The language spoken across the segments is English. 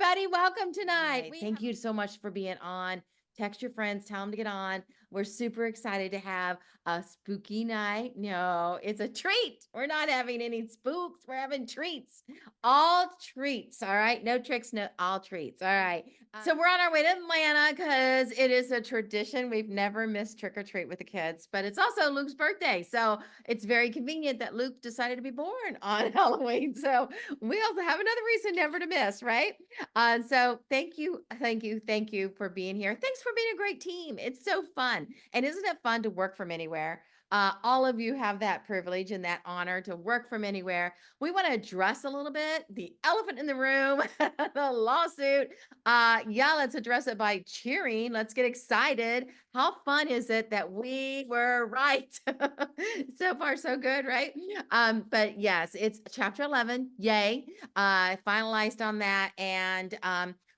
everybody. Welcome tonight. Thank you so much for being on. Text your friends, tell them to get on. We're super excited to have a spooky night. No, it's a treat. We're not having any spooks. We're having treats. All treats. All right. No tricks, no all treats. All right. So we're on our way to Atlanta because it is a tradition. We've never missed trick or treat with the kids, but it's also Luke's birthday. So it's very convenient that Luke decided to be born on Halloween. So we also have another reason never to miss, right? So thank you for being here. Thanks for being a great team. It's so fun. And isn't it fun to work from anywhere? All of you have that privilege and that honor to work from anywhere. We want to address a little bit the elephant in the room, the lawsuit. Yeah, let's address it by cheering. Let's get excited. How fun is it that we were right? So far, so good, right? But yes, it's chapter 11. Yay. Finalized on that. And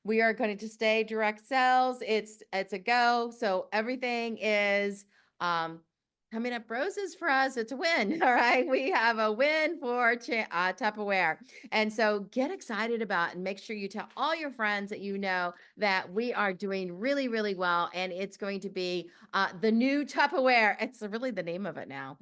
we are going to stay direct sales. It's a go. So everything is coming up roses for us. It's a win. All right. We have a win for Tupperware. And so get excited about it and make sure you tell all your friends that you know that we are doing really, really well. And it's going to be the new Tupperware. It's really the name of it now.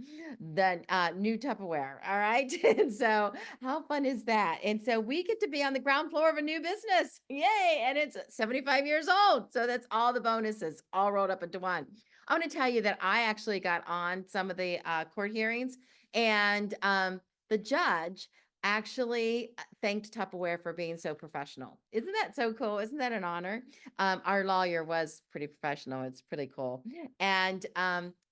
The new Tupperware. All right. And so how fun is that? And so we get to be on the ground floor of a new business. Yay. And it's 75 years old. So that's all the bonuses all rolled up into one. I want to tell you that I actually got on some of the court hearings, and the judge actually thanked Tupperware for being so professional. Isn't that so cool? Isn't that an honor? Our lawyer was pretty professional. It's pretty cool. And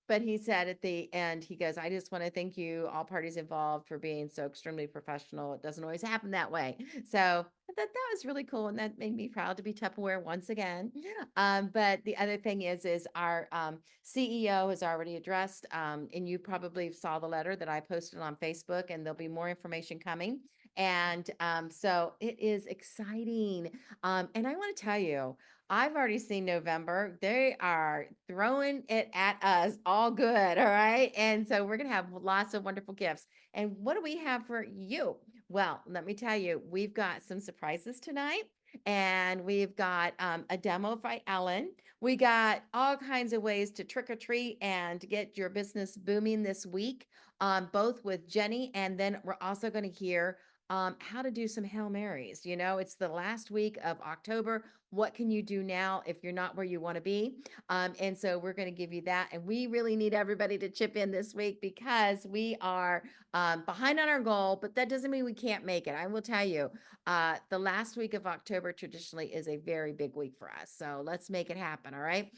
but he said at the end, he goes, I just want to thank you, all parties involved, for being so extremely professional. It doesn't always happen that way. So that was really cool. And that made me proud to be Tupperware once again. But the other thing is our CEO has already addressed, and you probably saw the letter that I posted on Facebook, and there'll be more information coming. And so it is exciting. And I want to tell you, I've already seen November. They are throwing it at us all good. All right. And so we're going to have lots of wonderful gifts. And what do we have for you? Well, let me tell you, we've got some surprises tonight. And we've got a demo by Ellen. We got all kinds of ways to trick or treat and to get your business booming this week, both with Jeni. And then we're also going to hear how to do some Hail Marys. You know, it's the last week of October. What can you do now if you're not where you want to be? And so we're going to give you that. And we really need everybody to chip in this week because we are behind on our goal, but that doesn't mean we can't make it. I will tell you, the last week of October traditionally is a very big week for us. So let's make it happen. All right.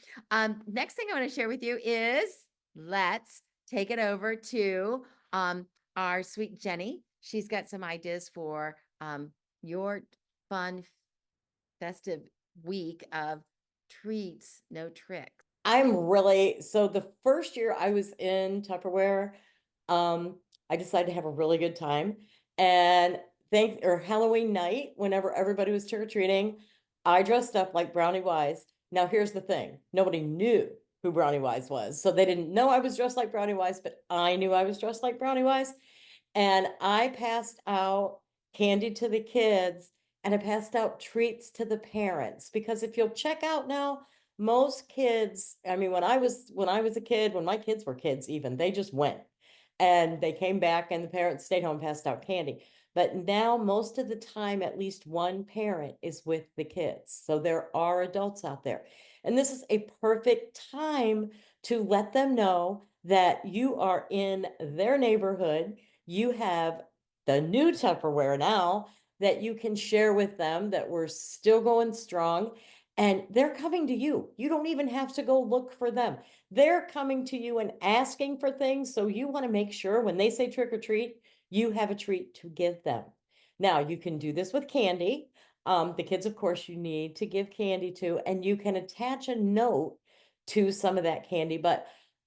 Next thing I want to share with you is let's take it over to our sweet Jeni. She's got some ideas for your fun, festive week of treats, no tricks. So the first year I was in Tupperware, I decided to have a really good time. And Halloween night, whenever everybody was trick-or-treating, I dressed up like Brownie Wise. Now here's the thing. Nobody knew who Brownie Wise was. So they didn't know I was dressed like Brownie Wise, but I knew I was dressed like Brownie Wise. And I passed out candy to the kids and I passed out treats to the parents, because if you'll check out now, most kids, I mean, when I was a kid, when my kids were kids even, they just went and they came back and the parents stayed home, passed out candy. But now most of the time, at least one parent is with the kids. So there are adults out there. And this is a perfect time to let them know that you are in their neighborhood. You have the new Tupperware now that you can share with them, that we're still going strong, and they're coming to you. You don't even have to go look for them. They're coming to you and asking for things. So you want to make sure when they say trick or treat, you have a treat to give them. Now you can do this with candy. The kids, of course, you need to give candy to, and you can attach a note to some of that candy. But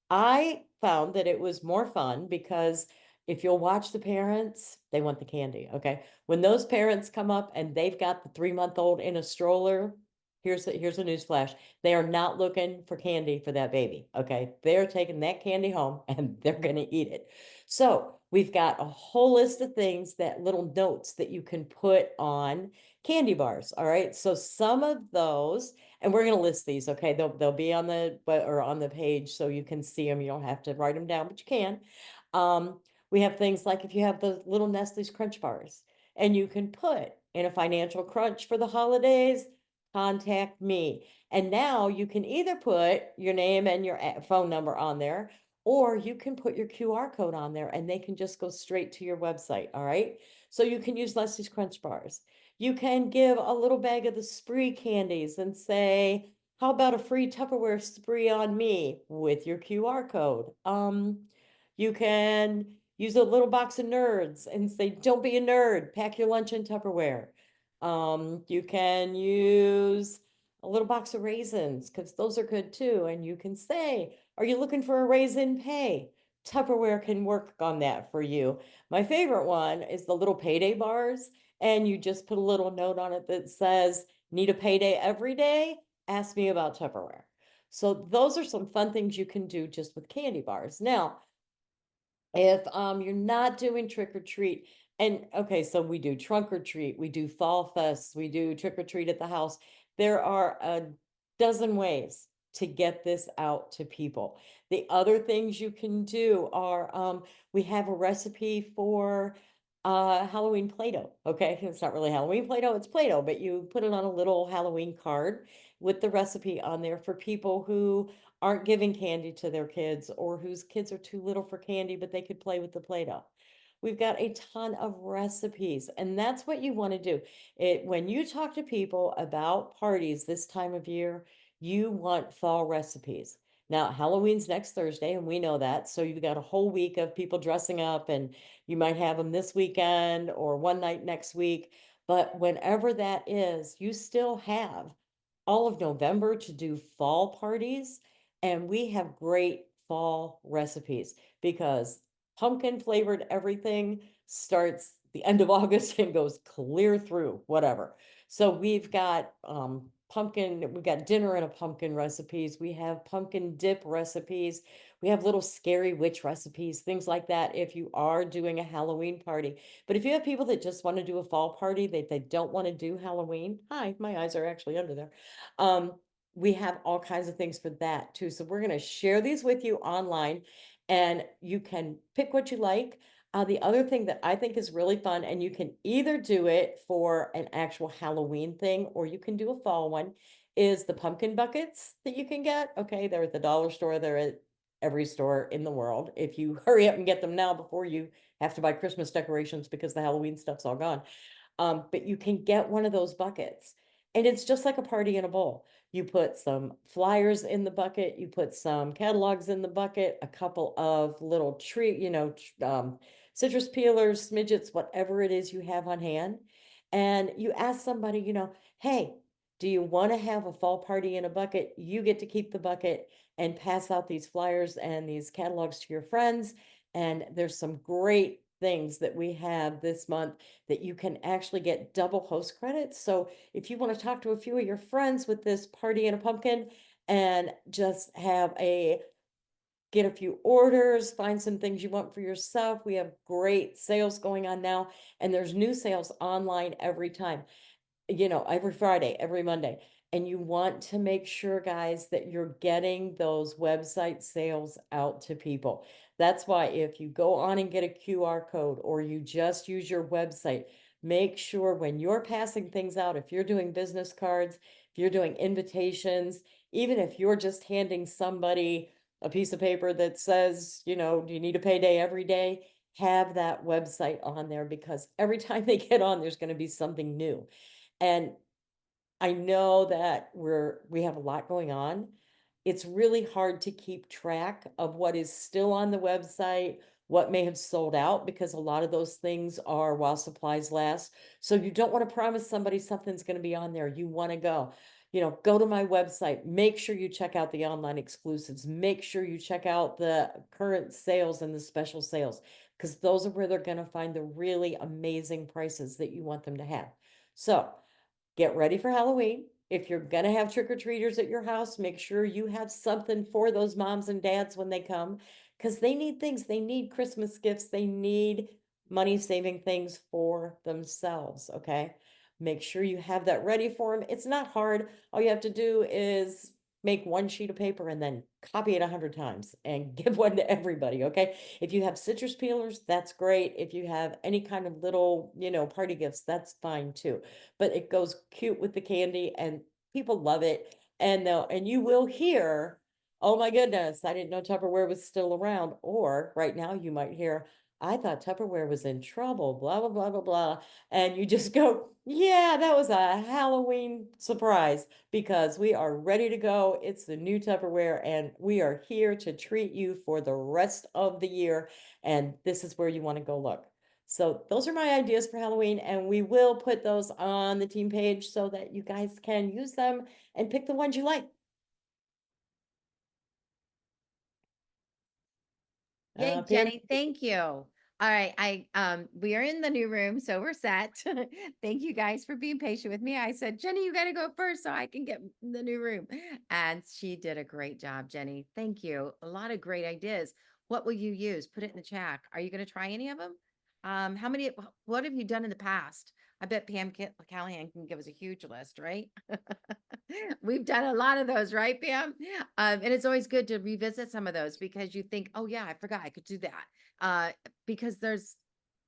I found that it was more fun because if you'll watch the parents, they want the candy. Okay. When those parents come up and they've got the 3-month-old in a stroller, here's a news flash. They are not looking for candy for that baby. Okay. They're taking that candy home and they're going to eat it. So we've got a whole list of things, that little notes that you can put on candy bars. All right. So some of those, and we're going to list these. Okay. They'll be on the, or on the page so you can see them. You don't have to write them down, but you can. We have things like, if you have the little Nestle's Crunch bars, and you can put, in a financial crunch for the holidays, contact me. And now you can either put your name and your phone number on there, or you can put your QR code on there and they can just go straight to your website. All right. So you can use Leslie's Crunch Bars. You can give a little bag of the spree candies and say, how about a free Tupperware spree on me with your QR code? You can use a little box of nerds and say, don't be a nerd, pack your lunch in Tupperware. You can use a little box of raisins, because those are good too. And you can say, are you looking for a raise in pay? Tupperware can work on that for you. My favorite one is the little payday bars. And you just put a little note on it that says, need a payday every day? Ask me about Tupperware. So those are some fun things you can do just with candy bars. Now, if you're not doing trick or treat, and okay, so we do trunk or treat, we do fall fest, we do trick or treat at the house. There are a dozen ways to get this out to people. The other things you can do are, we have a recipe for Halloween Play-Doh. Okay, it's not really Halloween Play-Doh, it's Play-Doh, but you put it on a little Halloween card with the recipe on there for people who aren't giving candy to their kids, or whose kids are too little for candy, but they could play with the Play-Doh. We've got a ton of recipes, and that's what you want to do. When you talk to people about parties this time of year, you want fall recipes. Now, Halloween's next Thursday, and we know that. So you've got a whole week of people dressing up, and you might have them this weekend or one night next week. But whenever that is, you still have all of November to do fall parties. And we have great fall recipes, because pumpkin flavored everything starts the end of August and goes clear through whatever. So we've got we've got dinner and a pumpkin recipes. We have pumpkin dip recipes. We have little scary witch recipes, things like that, if you are doing a Halloween party. But if you have people that just want to do a fall party, they don't want to do Halloween. Hi, my eyes are actually under there. Um, we have all kinds of things for that too. So we're going to share these with you online, and you can pick what you like. The other thing that I think is really fun, and you can either do it for an actual Halloween thing, or you can do a fall one, is the pumpkin buckets that you can get. Okay, they're at the dollar store, they're at every store in the world. If you hurry up and get them now before you have to buy Christmas decorations because the Halloween stuff's all gone. But you can get one of those buckets, and it's just like a party in a bowl. You put some flyers in the bucket, you put some catalogs in the bucket, a couple of little citrus peelers, smidgets, whatever it is you have on hand. And you ask somebody, hey, do you want to have a fall party in a bucket? You get to keep the bucket and pass out these flyers and these catalogs to your friends. And there's some great things that we have this month that you can actually get double host credits. So if you want to talk to a few of your friends with this party in a pumpkin, and just get a few orders, find some things you want for yourself. We have great sales going on now, and there's new sales online every time, every Friday, every Monday. And you want to make sure, guys, that you're getting those website sales out to people. That's why if you go on and get a QR code, or you just use your website, make sure when you're passing things out, if you're doing business cards, if you're doing invitations, even if you're just handing somebody a piece of paper that says, do you need a payday every day? Have that website on there, because every time they get on, there's going to be something new. And I know that we have a lot going on. It's really hard to keep track of what is still on the website, what may have sold out, because a lot of those things are while supplies last. So you don't want to promise somebody something's going to be on there. You want to go to my website, make sure you check out the online exclusives, make sure you check out the current sales and the special sales, because those are where they're going to find the really amazing prices that you want them to have. So get ready for Halloween. If you're going to have trick-or-treaters at your house, make sure you have something for those moms and dads when they come, because they need things. They need Christmas gifts. They need money saving things for themselves. Okay. Make sure you have that ready for them. It's not hard. All you have to do is make one sheet of paper and then copy it 100 times and give one to everybody. Okay. If you have citrus peelers, that's great. If you have any kind of little, party gifts, that's fine too. But it goes cute with the candy and people love it. And you will hear, oh my goodness, I didn't know Tupperware was still around. Or right now you might hear, I thought Tupperware was in trouble, blah, blah, blah, blah, blah. And you just go, yeah, that was a Halloween surprise because we are ready to go. It's the new Tupperware and we are here to treat you for the rest of the year. And this is where you want to go look. So those are my ideas for Halloween, and we will put those on the team page so that you guys can use them and pick the ones you like. Yay, Pam, Jeni, thank you. All right, we are in the new room, so we're set. Thank you guys for being patient with me. I said, Jeni, you got to go first so I can get in the new room. And she did a great job, Jeni. Thank you. A lot of great ideas. What will you use? Put it in the chat. Are you going to try any of them? What have you done in the past? I bet Pam Callahan can give us a huge list, right? We've done a lot of those, right, Pam? And it's always good to revisit some of those because you think, oh yeah, I forgot I could do that. Because there's,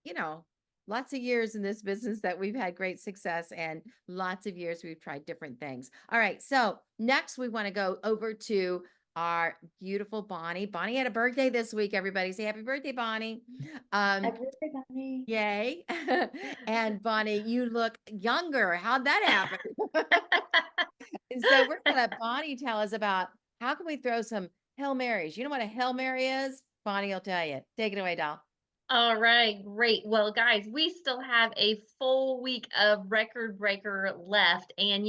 you know, lots of years in this business that we've had great success and lots of years we've tried different things. All right. So next we want to go over to our beautiful Bonnie. Bonnie had a birthday this week. Everybody say happy birthday, Bonnie. happy birthday, Bonnie. Yay. And Bonnie, you look younger. How'd that happen? And so we're gonna let Bonnie tell us about how can we throw some Hail Marys. You know what a Hail Mary is? Bonnie will tell you. Take it away, doll. All right, great. Well, guys, we still have a full week of record breaker left. And,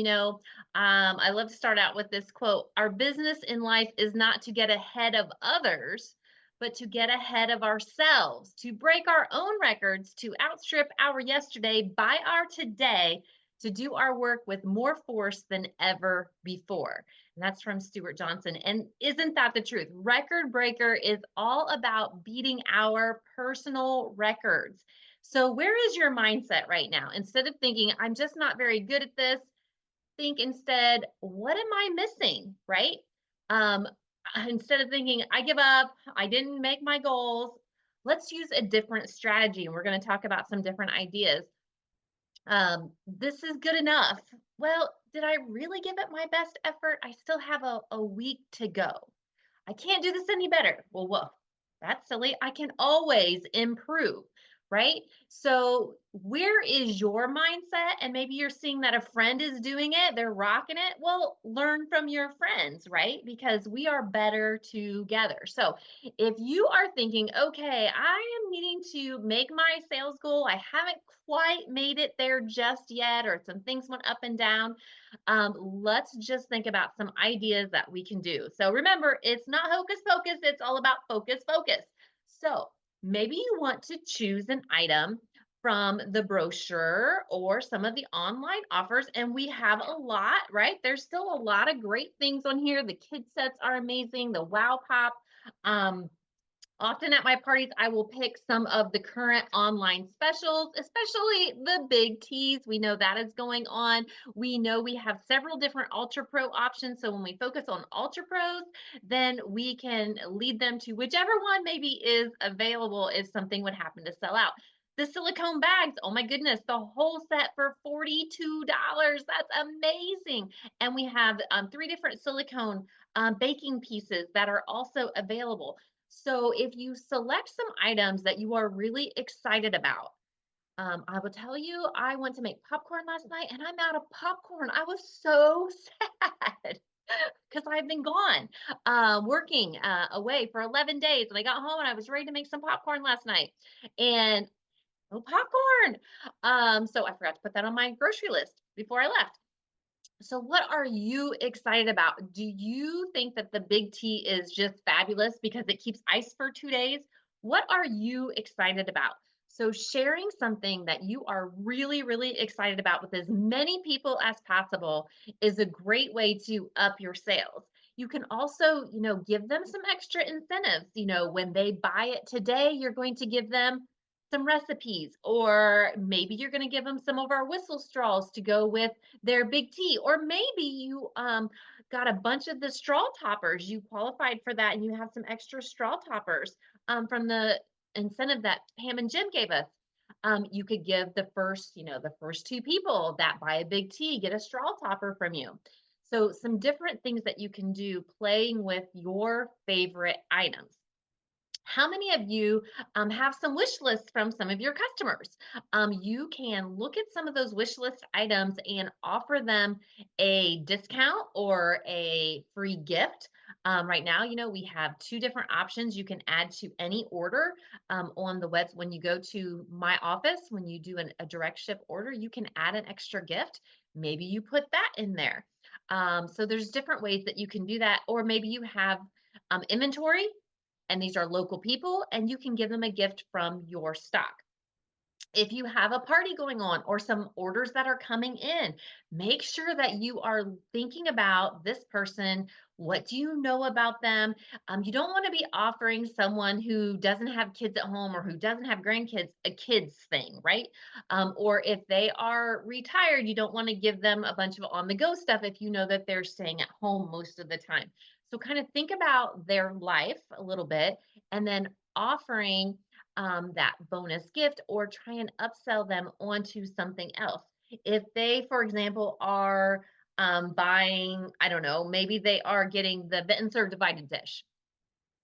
I love to start out with this quote. Our business in life is not to get ahead of others, but to get ahead of ourselves, to break our own records, to outstrip our yesterday by our today, to do our work with more force than ever before. And that's from Stuart Johnson. And isn't that the truth? Record breaker is all about beating our personal records. So, where is your mindset right now? Instead of thinking, I'm just not very good at this, think instead, what am I missing? Right? Um, instead of thinking, I give up, I didn't make my goals, let's use a different strategy. And we're going to talk about some different ideas. This is good enough. Well, did I really give it my best effort? I still have a week to go. I can't do this any better. Well, whoa, that's silly. I can always improve, right? So, where is your mindset? And maybe you're seeing that a friend is doing it, they're rocking it. Well, learn from your friends, right? Because we are better together. So, if you are thinking, okay, I am needing to make my sales goal, I haven't quite made it there just yet, or some things went up and down, let's just think about some ideas that we can do. So remember, it's not hocus pocus, it's all about focus, focus. So maybe you want to choose an item from the brochure or some of the online offers, and we have a lot, right? There's still a lot of great things on here. The kid sets are amazing, the Wow Pop. Often at my parties, I will pick some of the current online specials, especially the big teas. We know that is going on. We know we have several different Ultra Pro options. So when we focus on Ultra Pros, then we can lead them to whichever one maybe is available if something would happen to sell out. The silicone bags, oh my goodness, the whole set for $42. That's amazing. And we have 3 different silicone baking pieces that are also available. So if you select some items that you are really excited about, I will tell you, I went to make popcorn last night and I'm out of popcorn. I was so sad because I've been gone working away for 11 days. And I got home and I was ready to make some popcorn last night. And no popcorn. So I forgot to put that on my grocery list before I left. So, what are you excited about? Do you think that the big T is just fabulous because it keeps ice for 2 days? What are you excited about? So, sharing something that you are really, really excited about with as many people as possible is a great way to up your sales. You can also, give them some extra incentives. When they buy it today, you're going to give them some recipes, or maybe you're going to give them some of our whistle straws to go with their big tea, or maybe you got a bunch of the straw toppers. You qualified for that and you have some extra straw toppers from the incentive that Pam and Jim gave us. You could give the first two people that buy a big tea get a straw topper from you. So some different things that you can do playing with your favorite items. How many of you have some wish lists from some of your customers? You can look at some of those wish list items and offer them a discount or a free gift. Right now, we have two different options you can add to any order on the web. When you go to my office, when you do a direct ship order, you can add an extra gift. Maybe you put that in there. So there's different ways that you can do that, or maybe you have inventory and these are local people, and you can give them a gift from your stock. If you have a party going on or some orders that are coming in, make sure that you are thinking about this person. What do you know about them? You don't want to be offering someone who doesn't have kids at home or who doesn't have grandkids a kids thing, right? Or if they are retired, you don't want to give them a bunch of on the go stuff if you know that they're staying at home most of the time. So, kind of think about their life a little bit and then offering that bonus gift or try and upsell them onto something else. If they, for example, are buying, I don't know, maybe they are getting the Vent and Serve divided dish.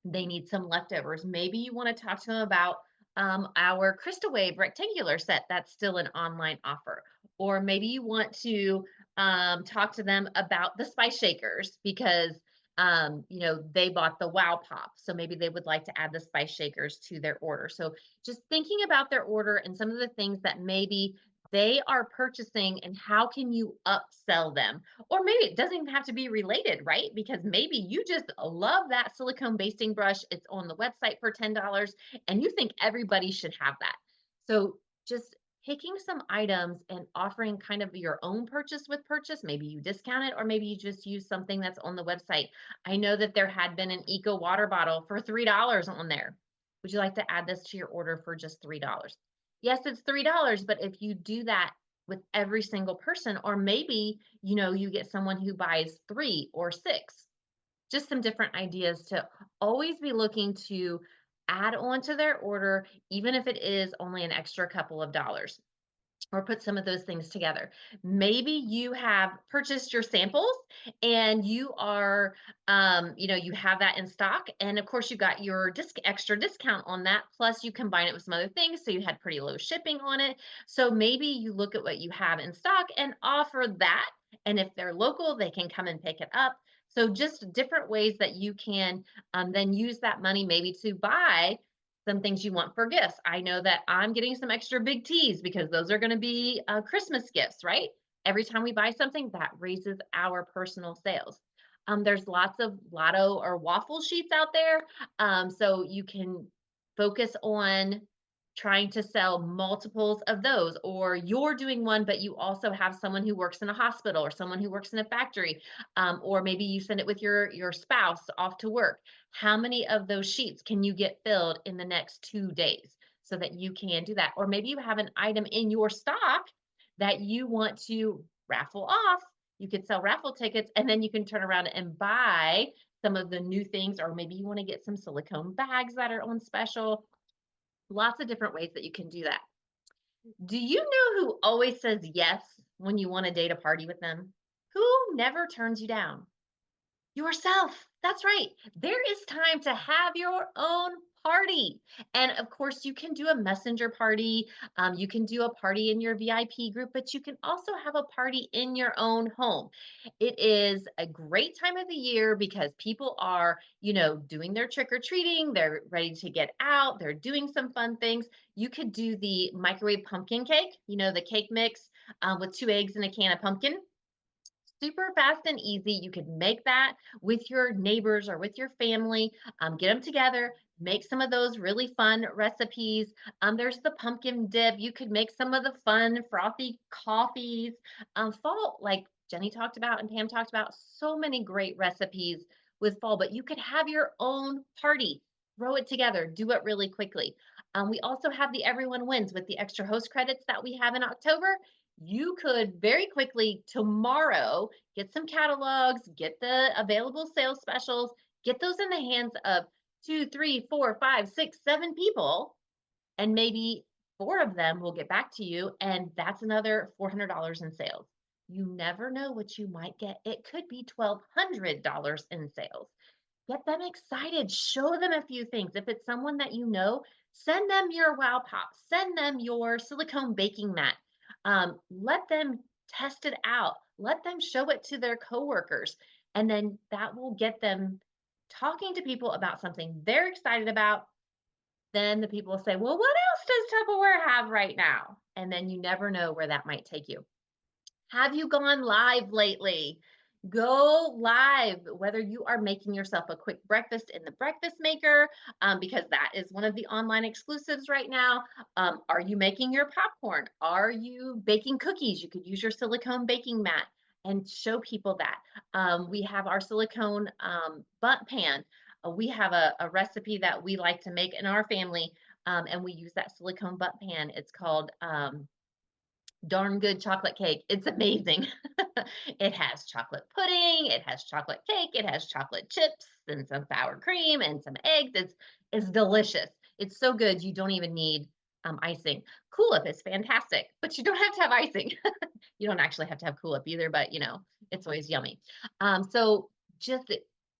They need some leftovers. Maybe you want to talk to them about our Crystal Wave rectangular set that's still an online offer. Or maybe you want to talk to them about the spice shakers because they bought the Wow Pop. So maybe they would like to add the spice shakers to their order. So just thinking about their order and some of the things that maybe they are purchasing and how can you upsell them? Or maybe it doesn't even have to be related, right? Because maybe you just love that silicone basting brush. It's on the website for $10 and you think everybody should have that. So just picking some items and offering kind of your own purchase with purchase. Maybe you discount it, or maybe you just use something that's on the website. I know that there had been an eco water bottle for $3 on there. Would you like to add this to your order for just $3? Yes, it's $3, but if you do that with every single person, or maybe, you get someone who buys 3 or 6, just some different ideas to always be looking to add on to their order, even if it is only an extra couple of dollars or put some of those things together. Maybe you have purchased your samples and you are, you have that in stock. And of course, you got your extra discount on that. Plus, you combine it with some other things. So you had pretty low shipping on it. So maybe you look at what you have in stock and offer that. And if they're local, they can come and pick it up. So just different ways that you can then use that money maybe to buy some things you want for gifts. I know that I'm getting some extra big teas because those are going to be Christmas gifts, right? Every time we buy something, that raises our personal sales. There's lots of lotto or waffle sheets out there. So you can focus on trying to sell multiples of those, or you're doing one, but you also have someone who works in a hospital or someone who works in a factory, or maybe you send it with your spouse off to work. How many of those sheets can you get filled in the next 2 days so that you can do that? Or maybe you have an item in your stock that you want to raffle off. You could sell raffle tickets and then you can turn around and buy some of the new things, or maybe you want to get some silicone bags that are on special. Lots of different ways that you can do that. Do you know who always says yes when you want to date a party with them? Who never turns you down? Yourself. That's right. There is time to have your own party. And of course, you can do a messenger party. You can do a party in your VIP group, but you can also have a party in your own home. It is a great time of the year because people are, doing their trick or treating. They're ready to get out. They're doing some fun things. You could do the microwave pumpkin cake, the cake mix with 2 eggs and a can of pumpkin. Super fast and easy. You could make that with your neighbors or with your family. Get them together, make some of those really fun recipes. There's the pumpkin dip. You could make some of the fun frothy coffees. Fall, like Jeni talked about and Pam talked about, so many great recipes with fall, but you could have your own party, throw it together, do it really quickly. We also have the Everyone Wins with the extra host credits that we have in October. You could very quickly tomorrow get some catalogs, get the available sales specials, get those in the hands of 2, 3, 4, 5, 6, 7 people, and maybe 4 of them will get back to you, and that's another $400 in sales. You never know what you might get. It could be $1,200 in sales. Get them excited. Show them a few things. If it's someone that you know, send them your Wow Pop. Send them your silicone baking mat. Let them test it out. Let them show it to their coworkers. And then that will get them talking to people about something they're excited about. Then the people will say, well, what else does Tupperware have right now? And then you never know where that might take you. Have you gone live lately? Go live, whether you are making yourself a quick breakfast in the breakfast maker, because that is one of the online exclusives right now. Are you making your popcorn? Are you baking cookies? You could use your silicone baking mat and show people that. We have our silicone bundt pan. We have a recipe that we like to make in our family, and we use that silicone bundt pan. It's called darn good chocolate cake. It's amazing. It has chocolate pudding, it has chocolate cake, it has chocolate chips and some sour cream and some eggs. It's delicious. It's so good you don't even need icing. Cool-Whip is fantastic, but you don't have to have icing. You don't actually have to have Cool-Whip either, but you know, it's always yummy. So just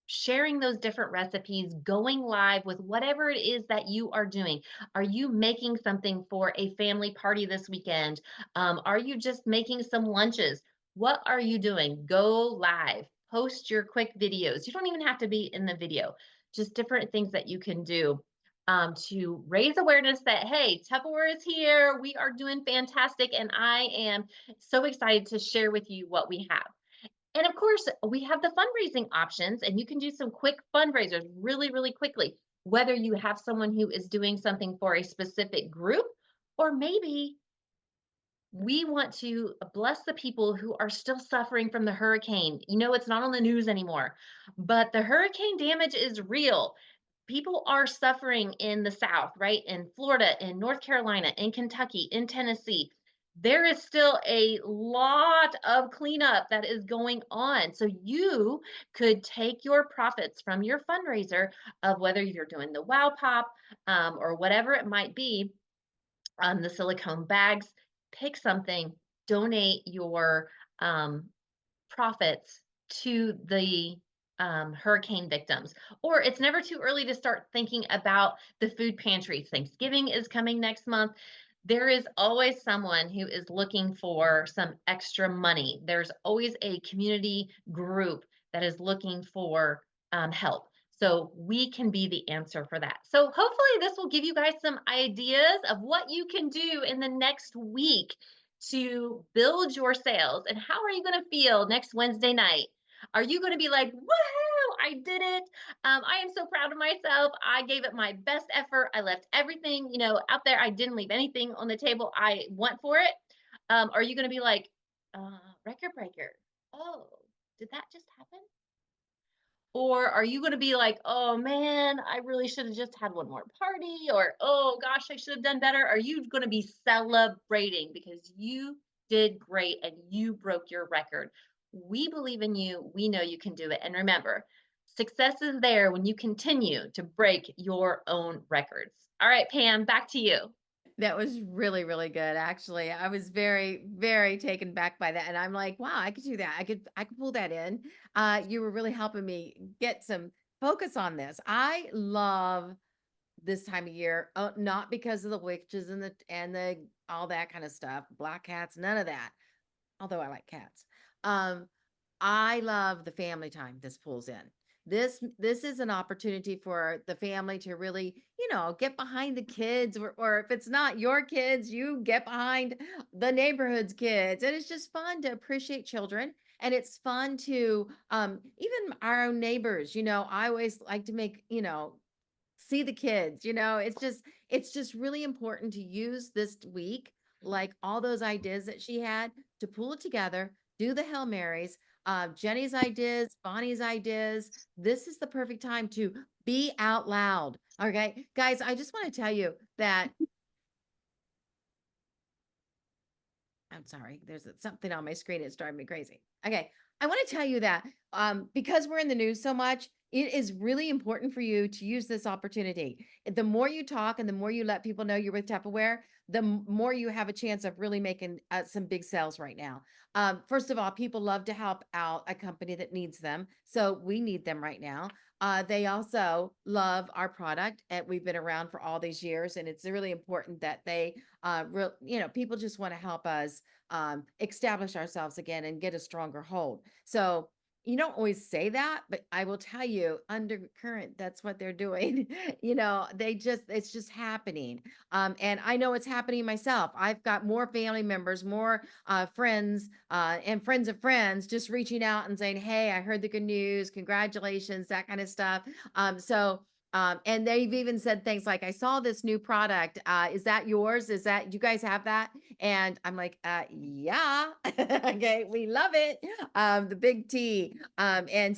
sharing those different recipes, going live with whatever it is that you are doing. Are you making something for a family party this weekend? Are you just making some lunches? What are you doing? Go live, post your quick videos. You don't even have to be in the video, just different things that you can do to raise awareness that, hey, Tupperware is here. We are doing fantastic. And I am so excited to share with you what we have. And of course, we have the fundraising options, and you can do some quick fundraisers really, really quickly, whether you have someone who is doing something for a specific group, or maybe we want to bless the people who are still suffering from the hurricane. You know, it's not on the news anymore, but the hurricane damage is real. People are suffering in the South, right? In Florida, in North Carolina, in Kentucky, in Tennessee. There is still a lot of cleanup that is going on. So you could take your profits from your fundraiser of whether you're doing the Wow Pop or whatever it might be, the silicone bags, pick something, donate your profits to the hurricane victims. Or it's never too early to start thinking about the food pantries. Thanksgiving is coming next month. There is always someone who is looking for some extra money. There's always a community group that is looking for help. So we can be the answer for that. So hopefully this will give you guys some ideas of what you can do in the next week to build your sales. And how are you going to feel next Wednesday night? Are you going to be like, woohoo, I did it. I am so proud of myself. I gave it my best effort. I left everything, you know, out there. I didn't leave anything on the table. I went for it. Are you going to be like, record breaker? Oh, did that just happen? Or are you going to be like, oh man, I really should have just had one more party? Or, oh gosh, I should have done better? Are you going to be celebrating because you did great and you broke your record? We believe in you. We know you can do it. And remember, success is there when you continue to break your own records. All right, Pam, back to you. That was really, really good. Actually, I was very, very taken back by that. And I'm like, wow, I could do that. I could pull that in. You were really helping me get some focus on this. I love this time of year, not because of the witches and the all that kind of stuff, black cats, none of that. Although I like cats. Um, I love the family time this pulls in. This is an opportunity for the family to really, get behind the kids, or if it's not your kids, you get behind the neighborhood's kids. And it's just fun to appreciate children. And it's fun to even our own neighbors, I always like to make, see the kids, it's just really important to use this week, like all those ideas that she had, to pull it together, do the Hail Marys, Jenny's ideas, Bonnie's ideas. This is the perfect time to be out loud. Okay, guys, I just want to tell you that I'm sorry, there's something on my screen. It's driving me crazy. Okay. I want to tell you that because we're in the news so much, it is really important for you to use this opportunity. The more you talk and the more you let people know you're with Tupperware, the more you have a chance of really making some big sales right now. First of all, people love to help out a company that needs them. So we need them right now. They also love our product, and we've been around for all these years, and it's really important that they people just want to help us establish ourselves again and get a stronger hold. So you don't always say that, but I will tell you, undercurrent, that's what they're doing. It's just happening. And I know it's happening myself. I've got more family members, more friends, and friends of friends just reaching out and saying, hey, I heard the good news, congratulations, that kind of stuff. And they've even said things like, I saw this new product. Is that yours? You guys have that? And I'm like, yeah. Okay, we love it. The big T. And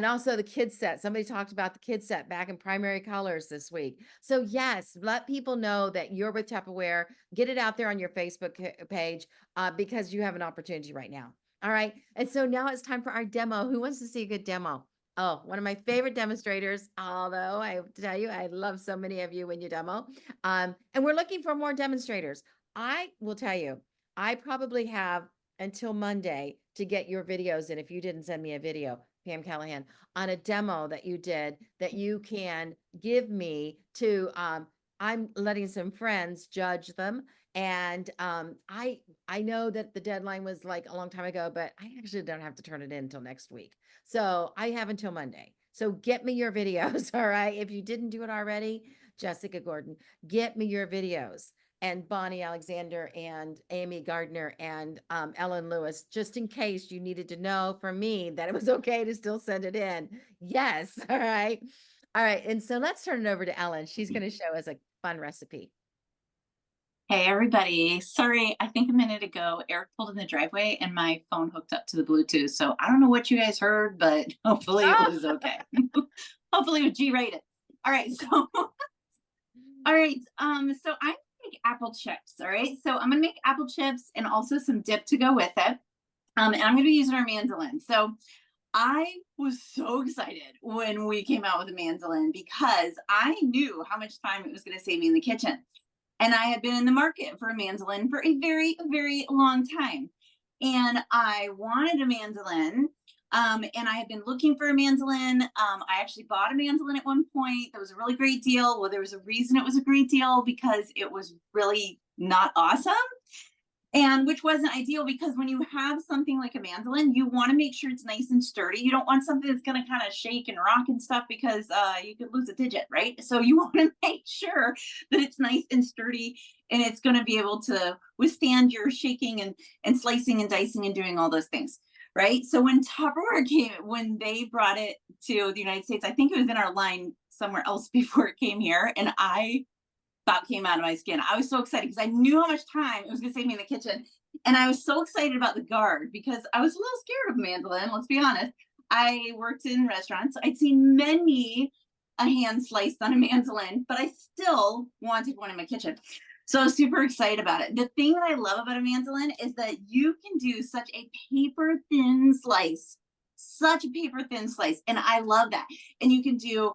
also the kids set. Somebody talked about the kids set back in primary colors this week. So yes, let people know that you're with Tupperware. Get it out there on your Facebook page because you have an opportunity right now. All right. And so now it's time for our demo. Who wants to see a good demo? Oh, one of my favorite demonstrators, although I have to tell you, I love so many of you when you demo. And we're looking for more demonstrators. I will tell you, I probably have until Monday to get your videos in if you didn't send me a video, Pam Callahan, on a demo that you did that you can give me to I'm letting some friends judge them. And I know that the deadline was like a long time ago, but I actually don't have to turn it in until next week. So I have until Monday. So get me your videos. All right. If you didn't do it already, Jessica Gordon, get me your videos. And Bonnie Alexander and Amy Gardner and Ellen Lewis, just in case you needed to know from me that it was okay to still send it in. Yes. All right. All right. And so let's turn it over to Ellen. She's going to show us a fun recipe. Hey everybody, sorry, I think a minute ago Eric pulled in the driveway and my phone hooked up to the Bluetooth. So I don't know what you guys heard, but hopefully it was okay. Hopefully it was G-rated. All right, so all right, so I'm gonna make apple chips. All right, so I'm gonna make apple chips and also some dip to go with it. And I'm gonna be using our mandolin. So I was so excited when we came out with a mandolin because I knew how much time it was gonna save me in the kitchen. And I had been in the market for a mandolin for a very, very long time. And I wanted a mandolin. And I had been looking for a mandolin. I actually bought a mandolin at one point. That was a really great deal. Well, there was a reason it was a great deal because it was really not awesome. And which wasn't ideal because when you have something like a mandolin, you want to make sure it's nice and sturdy. You don't want something that's going to kind of shake and rock and stuff because you could lose a digit, right? So you want to make sure that it's nice and sturdy and it's going to be able to withstand your shaking and slicing and dicing and doing all those things, right? So when Tupperware came, when they brought it to the United States, I think it was in our line somewhere else before it came here, and I about came out of my skin. I was so excited because I knew how much time it was going to save me in the kitchen. And I was so excited about the guard because I was a little scared of mandolin, let's be honest. I worked in restaurants. I'd seen many a hand sliced on a mandolin, but I still wanted one in my kitchen. So I was super excited about it. The thing that I love about a mandolin is that you can do such a paper thin slice, such a paper thin slice. And I love that. And you can do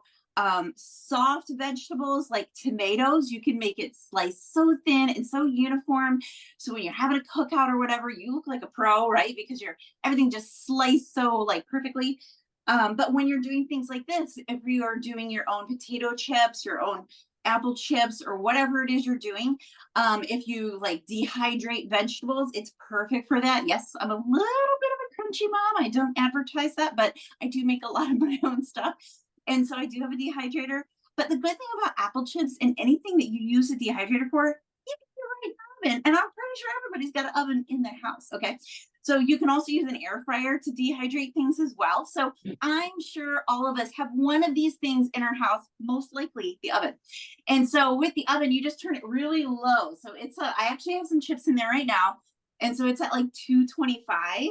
soft vegetables like tomatoes. You can make it slice so thin and so uniform. So when you're having a cookout or whatever, you look like a pro, right? Because you're everything just sliced so like perfectly. But when you're doing things like this, if you are doing your own potato chips, your own apple chips, or whatever it is you're doing, if you like dehydrate vegetables, it's perfect for that. Yes, I'm a little bit of a crunchy mom. I don't advertise that, but I do make a lot of my own stuff. And so I do have a dehydrator. But the good thing about apple chips and anything that you use a dehydrator for, you can do it in an oven. And I'm pretty sure everybody's got an oven in their house. Okay. So you can also use an air fryer to dehydrate things as well. So I'm sure all of us have one of these things in our house, most likely the oven. And so with the oven, you just turn it really low. So I actually have some chips in there right now. And so it's at like 225.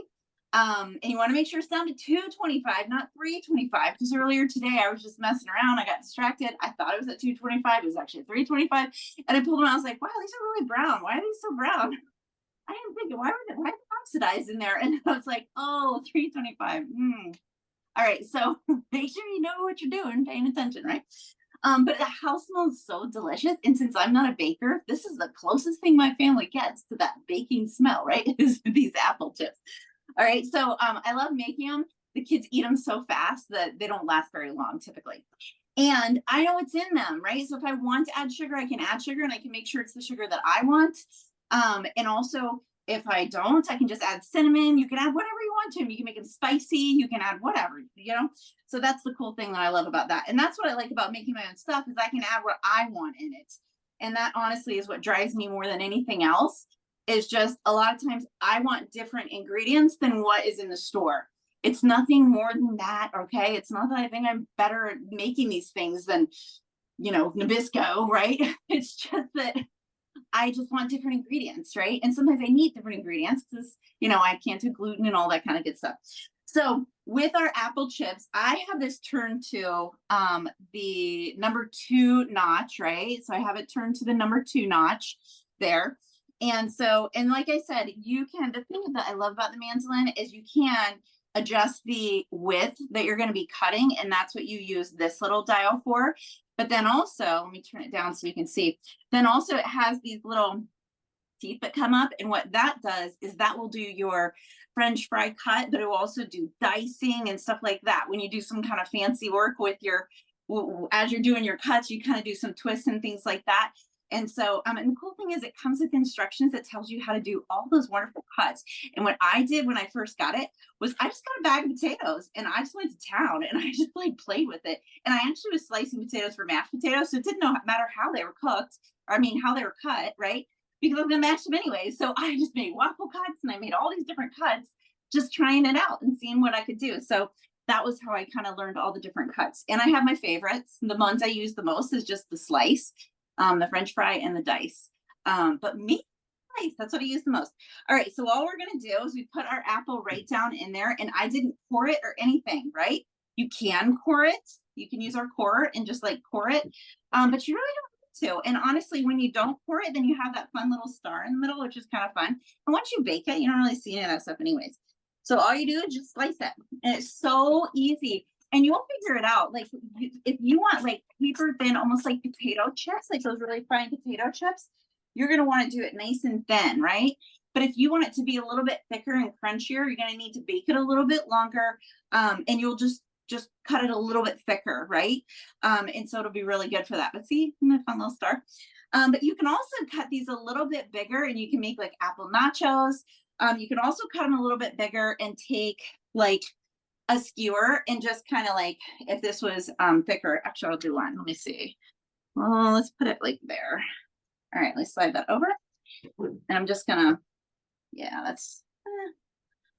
And you want to make sure it's down to 225, not 325, because earlier today I was just messing around. I got distracted. I thought it was at 225. It was actually 325. And I pulled them out. I was like, wow, these are really brown. Why are these so brown? I didn't think, why are they oxidized in there? And I was like, oh, 325. All right. So make sure you know what you're doing, paying attention, right? But the house smells so delicious. And since I'm not a baker, this is the closest thing my family gets to that baking smell, right? Is these apple chips. All right. So I love making them. The kids eat them so fast that they don't last very long typically. And I know what's in them, right? So if I want to add sugar, I can add sugar and I can make sure it's the sugar that I want. And also, if I don't, I can just add cinnamon. You can add whatever you want to them. You can make them spicy. You can add whatever, you know? So that's the cool thing that I love about that. And that's what I like about making my own stuff is I can add what I want in it. And that honestly is what drives me more than anything else. Is just a lot of times I want different ingredients than what is in the store. It's nothing more than that. Okay. It's not that I think I'm better at making these things than, you know, Nabisco, right? It's just that I just want different ingredients, right? And sometimes I need different ingredients because, you know, I can't do gluten and all that kind of good stuff. So with our apple chips, I have this turned to the number 2 notch, right? So I have it turned to the number 2 notch there. And so, and like I said, you can, the thing that I love about the mandolin is you can adjust the width that you're going to be cutting. And that's what you use this little dial for. But then also, let me turn it down so you can see. Then also it has these little teeth that come up. And what that does is that will do your French fry cut, but it will also do dicing and stuff like that. When you do some kind of fancy work with your, as you're doing your cuts, you kind of do some twists and things like that. And so, and the cool thing is it comes with instructions that tells you how to do all those wonderful cuts. And what I did when I first got it was I just got a bag of potatoes and I just went to town and I just like played with it. And I actually was slicing potatoes for mashed potatoes. So it didn't matter how they were cooked, or I mean, how they were cut, right? Because I was going to mash them anyway. So I just made waffle cuts and I made all these different cuts, just trying it out and seeing what I could do. So that was how I kind of learned all the different cuts. And I have my favorites. The ones I use the most is just the slice. The French fry and the dice. But meat slice, that's what I use the most. All right, so all we're gonna do is we put our apple right down in there, and I didn't core it or anything, right? You can core it. You can use our core and just like core it, but you really don't need to. And honestly, when you don't core it, then you have that fun little star in the middle, which is kind of fun. And once you bake it, you don't really see any of that stuff anyways. So all you do is just slice it, and it's so easy. And you'll figure it out. Like if you want like paper thin, almost like potato chips, like those really fine potato chips, you're going to want to do it nice and thin, right? But if you want it to be a little bit thicker and crunchier, you're going to need to bake it a little bit longer. And you'll just cut it a little bit thicker, right? And so it'll be really good for that. But see, my fun little star. But you can also cut these a little bit bigger and you can make like apple nachos. You can also cut them a little bit bigger and take like a skewer and just kind of like, if this was thicker, actually I'll do one. Let me see. Well, let's put it like there. All right, let's slide that over. And I'm just gonna, yeah, that's,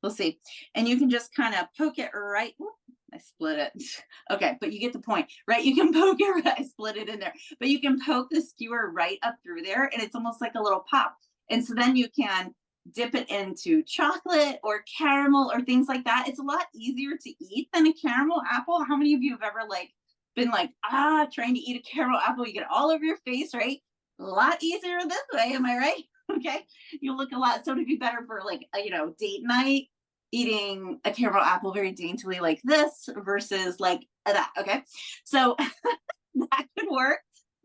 we'll see. And you can just kind of poke it right. Whoop, I split it. Okay, but you get the point, right? You can poke it, I split it in there, but you can poke the skewer right up through there and it's almost like a little pop. And so then you can dip it into chocolate or caramel or things like that. It's a lot easier to eat than a caramel apple. How many of you have ever like been like, trying to eat a caramel apple? You get all over your face, right? A lot easier this way. Am I right? Okay. You look a lot. So it'd be better for like, date night, eating a caramel apple very daintily like this versus like that. Okay. So that could work.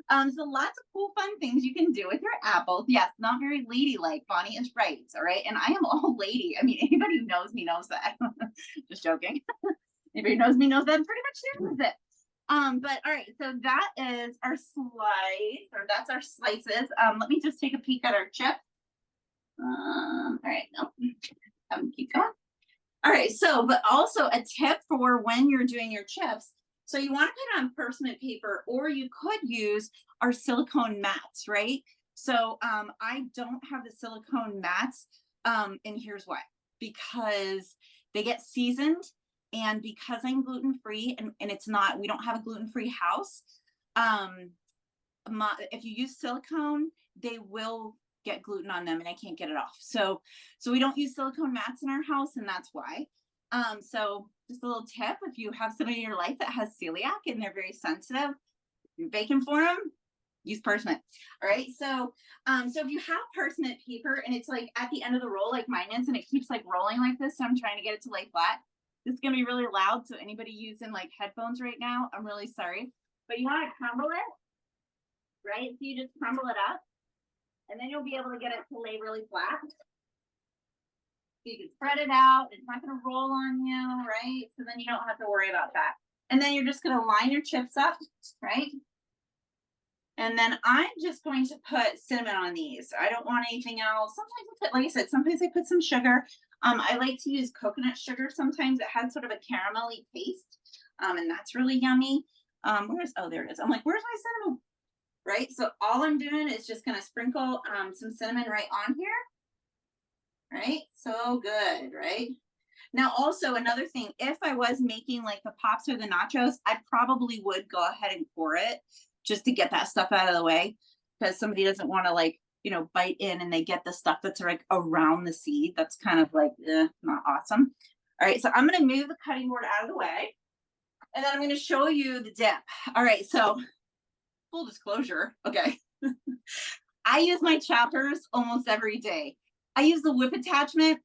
So lots of cool, fun things you can do with your apples. Yes, not very ladylike. Bonnie is right. All right. And I am all lady. I mean, anybody who knows me knows that. Just joking. Anybody who knows me knows that I'm pretty much there with it. But all right, so that is our slice, or that's our slices. Let me just take a peek at our chip. All right, no, keep going. All right, so, but also a tip for when you're doing your chips. So you want to put it on parchment paper, or you could use our silicone mats, right? So I don't have the silicone mats, and here's why. Because they get seasoned, and because I'm gluten-free, and it's not, we don't have a gluten-free house, if you use silicone, they will get gluten on them and I can't get it off. So we don't use silicone mats in our house, and that's why. So just a little tip, if you have somebody in your life that has celiac and they're very sensitive, you're baking for them, use parsnip. All right. So if you have parsnip paper and it's like at the end of the roll, like mine is, and it keeps like rolling like this, so I'm trying to get it to lay flat. This is going to be really loud. So anybody using like headphones right now, I'm really sorry, but you want to crumble it, right? So you just crumble it up and then you'll be able to get it to lay really flat. So you can spread it out. It's not going to roll on you, right? So then you don't have to worry about that. And then you're just going to line your chips up, right? And then I'm just going to put cinnamon on these. I don't want anything else. Sometimes I put, like I said, sometimes I put some sugar. I like to use coconut sugar. Sometimes it has sort of a caramelly taste. And that's really yummy. There it is. I'm like, where's my cinnamon? Right? So all I'm doing is just going to sprinkle some cinnamon right on here. Right? So good, right? Now, also another thing, if I was making like the pops or the nachos, I probably would go ahead and core it just to get that stuff out of the way, because somebody doesn't want to like, you know, bite in and they get the stuff that's like around the seed. That's kind of like not awesome. All right, so I'm going to move the cutting board out of the way, and then I'm going to show you the dip. All right, so full disclosure, okay. I use my choppers almost every day. I use the whip attachment.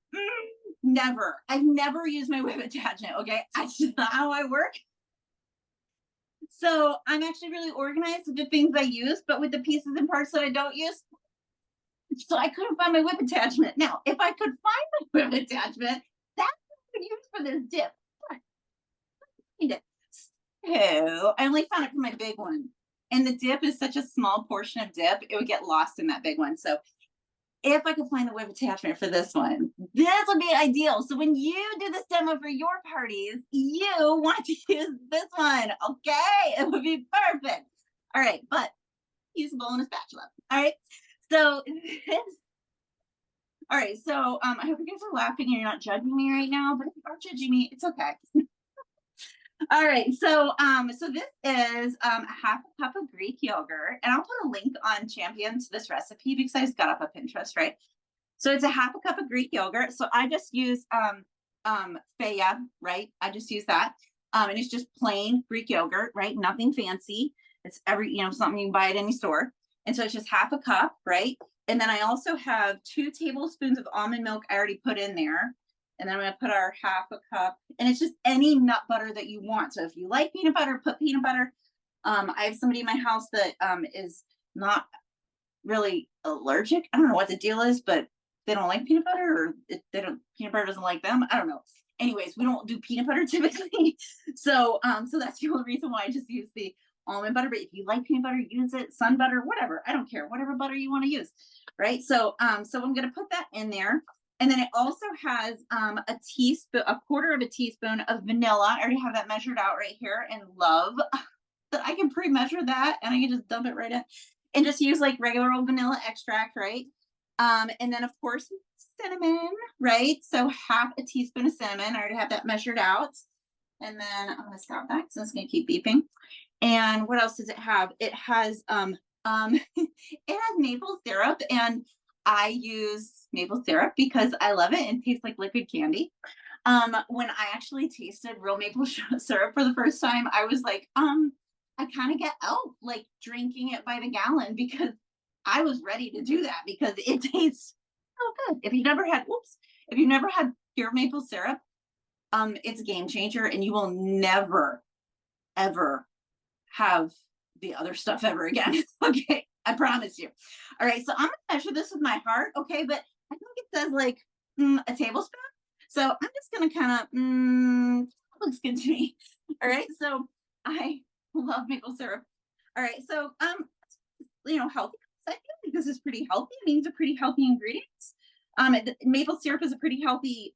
Never. I've never used my whip attachment. Okay. That's just not how I work. So I'm actually really organized with the things I use, but with the pieces and parts that I don't use. So I couldn't find my whip attachment. Now, if I could find my whip attachment, that's what I would use for this dip. So I only found it for my big one. And the dip is such a small portion of dip, it would get lost in that big one. So if I could find the whip attachment for this one, this would be ideal. So when you do this demo for your parties, you want to use this one, okay? It would be perfect. All right, but use a bowl and a spatula. All right, so all right, so I hope you guys are laughing and you're not judging me right now, but if you are judging me, it's okay. All right, so this is a half a cup of Greek yogurt, and I'll put a link on Champion to this recipe because I just got off of Pinterest, right? So it's a half a cup of Greek yogurt. So I just use Faya, right? I just use that, and it's just plain Greek yogurt, right? Nothing fancy. It's something you can buy at any store, and so it's just half a cup, right? And then I also have 2 tablespoons of almond milk I already put in there. And then I'm going to put our half a cup, and it's just any nut butter that you want. So if you like peanut butter, put peanut butter. I have somebody in my house that is not really allergic. I don't know what the deal is, but they don't like peanut butter, or peanut butter doesn't like them. I don't know. Anyways, we don't do peanut butter typically. So that's the only reason why I just use the almond butter. But if you like peanut butter, use it. Sun butter, whatever. I don't care. Whatever butter you want to use. Right. So I'm going to put that in there. And then it also has a quarter of a teaspoon of vanilla. I already have that measured out right here, and love that I can pre-measure that, and I can just dump it right in and just use like regular old vanilla extract, right? And then of course cinnamon, right? So half a teaspoon of cinnamon. I already have that measured out. And then I'm going to stop that because it's going to keep beeping. And what else does it have? It has it has maple syrup, and I use maple syrup because I love it and tastes like liquid candy. When I actually tasted real maple syrup for the first time, I was like, I kind of get out like drinking it by the gallon, because I was ready to do that because it tastes so good. If you've never had pure maple syrup, it's a game changer, and you will never, ever have the other stuff ever again. Okay. I promise you. All right. So I'm going to measure this with my heart. Okay. But I think it says like a tablespoon. So I'm just going to kind of, looks good to me. All right. So I love maple syrup. All right. So, healthy. I feel like this is pretty healthy. I mean, it's a pretty healthy ingredients. Maple syrup is a pretty healthy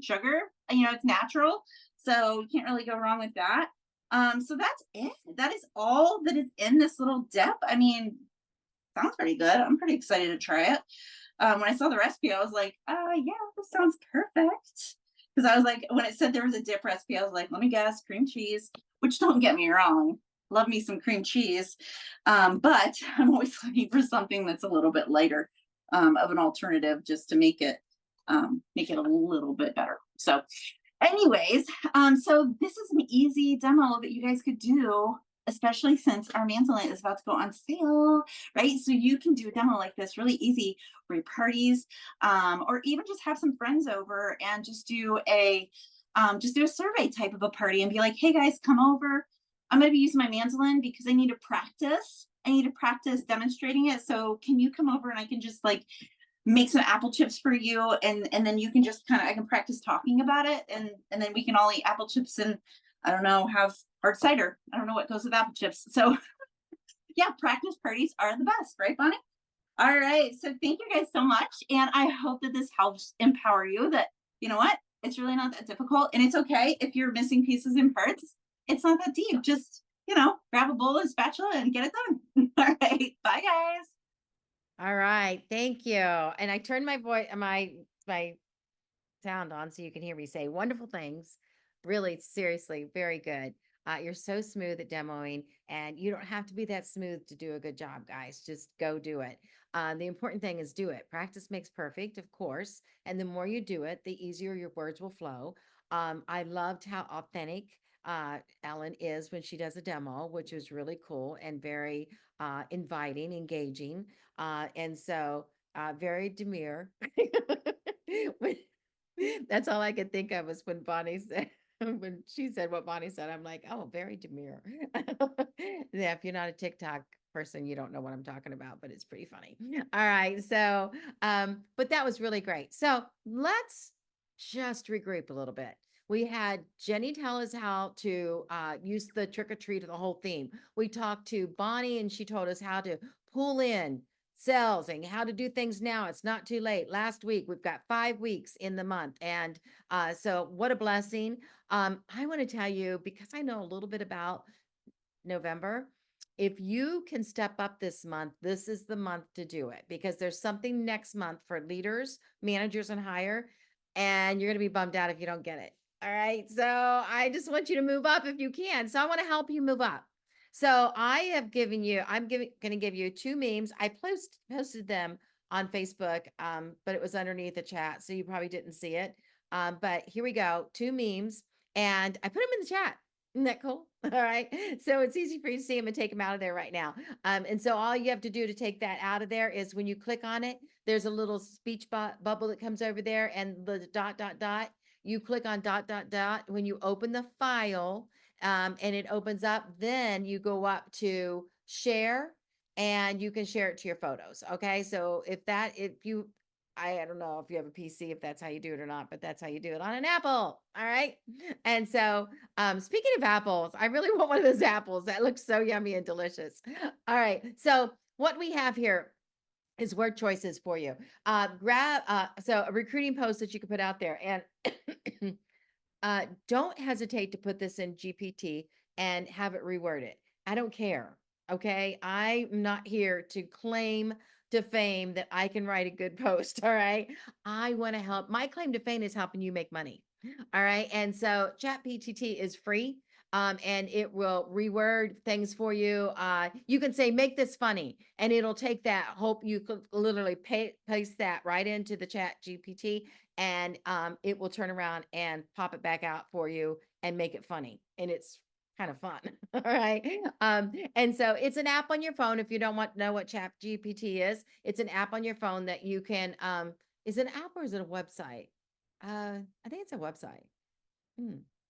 sugar. It's natural. So you can't really go wrong with that. So that's it. That is all that is in this little dip. I mean, sounds pretty good. I'm pretty excited to try it. When I saw the recipe, I was like, yeah, this sounds perfect. Because I was like, when it said there was a dip recipe, I was like, let me guess, cream cheese, which don't get me wrong. Love me some cream cheese. But I'm always looking for something that's a little bit lighter. of an alternative just to make it a little bit better. So anyways, so this is an easy demo that you guys could do, especially since our mandolin is about to go on sale, right? So you can do a demo like this really easy for your parties, or even just have some friends over and just do a survey type of a party and be like, hey guys, come over. I'm going to be using my mandolin because I need to practice. I need to practice demonstrating it. So can you come over and I can just like make some apple chips for you, and then you can just I can practice talking about it, and then we can all eat apple chips and I don't know, have hard cider. I don't know what goes with apple chips. So yeah, practice parties are the best, right, Bonnie? All right. So thank you guys so much. And I hope that this helps empower you that, you know what, it's really not that difficult. And it's okay if you're missing pieces and parts. It's not that deep. Just, grab a bowl and spatula and get it done. All right. Bye, guys. All right. Thank you. And I turned my voice, my sound on so you can hear me say wonderful things. Really, seriously, very good. You're so smooth at demoing, and you don't have to be that smooth to do a good job, guys. Just go do it. The important thing is do it. Practice makes perfect, of course. And the more you do it, the easier your words will flow. I loved how authentic Ellen is when she does a demo, which is really cool and very inviting, engaging. And so very demure. When- That's all I could think of was when Bonnie said, when she said what Bonnie said, I'm like, oh, very demure. Yeah, if you're not a TikTok person, you don't know what I'm talking about, but it's pretty funny. All right. So, but that was really great. So let's just regroup a little bit. We had Jeni tell us how to use the trick or treat of the whole theme. We talked to Bonnie and she told us how to pull in sales and how to do things now. It's not too late. Last week, we've got 5 weeks in the month. And so what a blessing. I want to tell you, because I know a little bit about November, if you can step up this month, this is the month to do it because there's something next month for leaders, managers, and higher. And you're going to be bummed out if you don't get it. All right. So I just want you to move up if you can. So I want to help you move up. So I have given you, going to give you 2 memes. I posted them on Facebook, but it was underneath the chat, so you probably didn't see it. But here we go, 2 memes, and I put them in the chat. Isn't that cool? All right. So it's easy for you to see them and take them out of there right now. And so all you have to do to take that out of there is when you click on it, there's a little speech bubble that comes over there and the ... You click on ... When you open the file, and it opens up, then you go up to share and you can share it to your photos. Okay. So I don't know if you have a PC, if that's how you do it or not, but that's how you do it on an Apple. All right. And so, speaking of apples, I really want one of those apples that looks so yummy and delicious. All right. So what we have here is word choices for you. So a recruiting post that you can put out there, and don't hesitate to put this in GPT and have it reworded. I don't care. Okay. I'm not here to claim to fame that I can write a good post. All right. I want to help. My claim to fame is helping you make money. All right. And so ChatGPT is free. And it will reword things for you. You can say, make this funny, and it'll take that. Hope you could literally paste that right into the Chat GPT, and it will turn around and pop it back out for you and make it funny. And it's kind of fun. All right. And so it's an app on your phone. If you don't want to know what Chat GPT is, it's an app on your phone that you can, is it an app or is it a website? I think it's a website.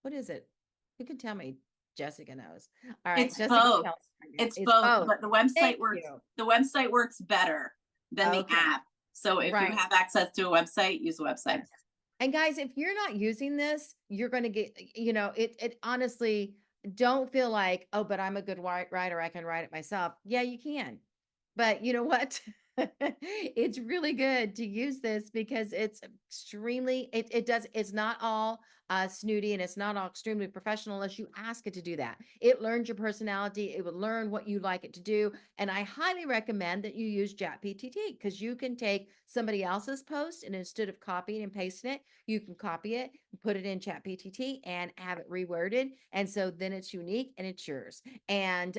What is it? Who can tell me? Jessica knows. All right. It's Jessica both. tells me right now. It's both, but the website Thank works. you. The website works better than the Okay. app. So if you Right. have access to a website, use the website. And guys, if you're not using this, you're going to get, it honestly, don't feel like, oh, but I'm a good writer. I can write it myself. Yeah, you can. But you know what? It's really good to use this because it's extremely, it's not all snooty and it's not all extremely professional unless you ask it to do that. It learns your personality. It will learn what you like it to do. And I highly recommend that you use ChatGPT because you can take somebody else's post and instead of copying and pasting it, you can copy it, put it in ChatGPT and have it reworded. And so then it's unique and it's yours. And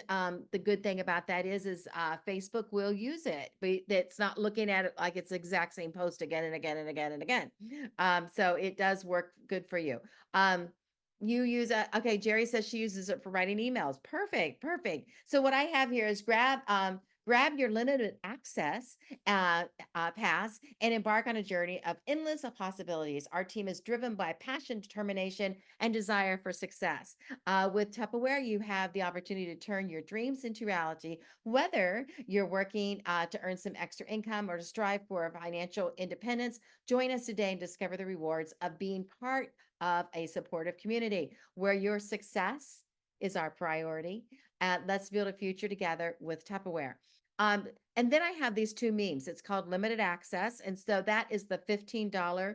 the good thing about that is Facebook will use it. But that's not looking at it like it's the exact same post again and again and again and again. So it does work good for you. You use okay, Jerry says she uses it for writing emails. Perfect, perfect. So what I have here is grab your limited access pass and embark on a journey of endless possibilities. Our team is driven by passion, determination, and desire for success. With Tupperware, you have the opportunity to turn your dreams into reality, whether you're working to earn some extra income or to strive for financial independence. Join us today and discover the rewards of being part of a supportive community where your success is our priority. Let's build a future together with Tupperware. And then I have these two memes. It's called limited access. And so that is the $15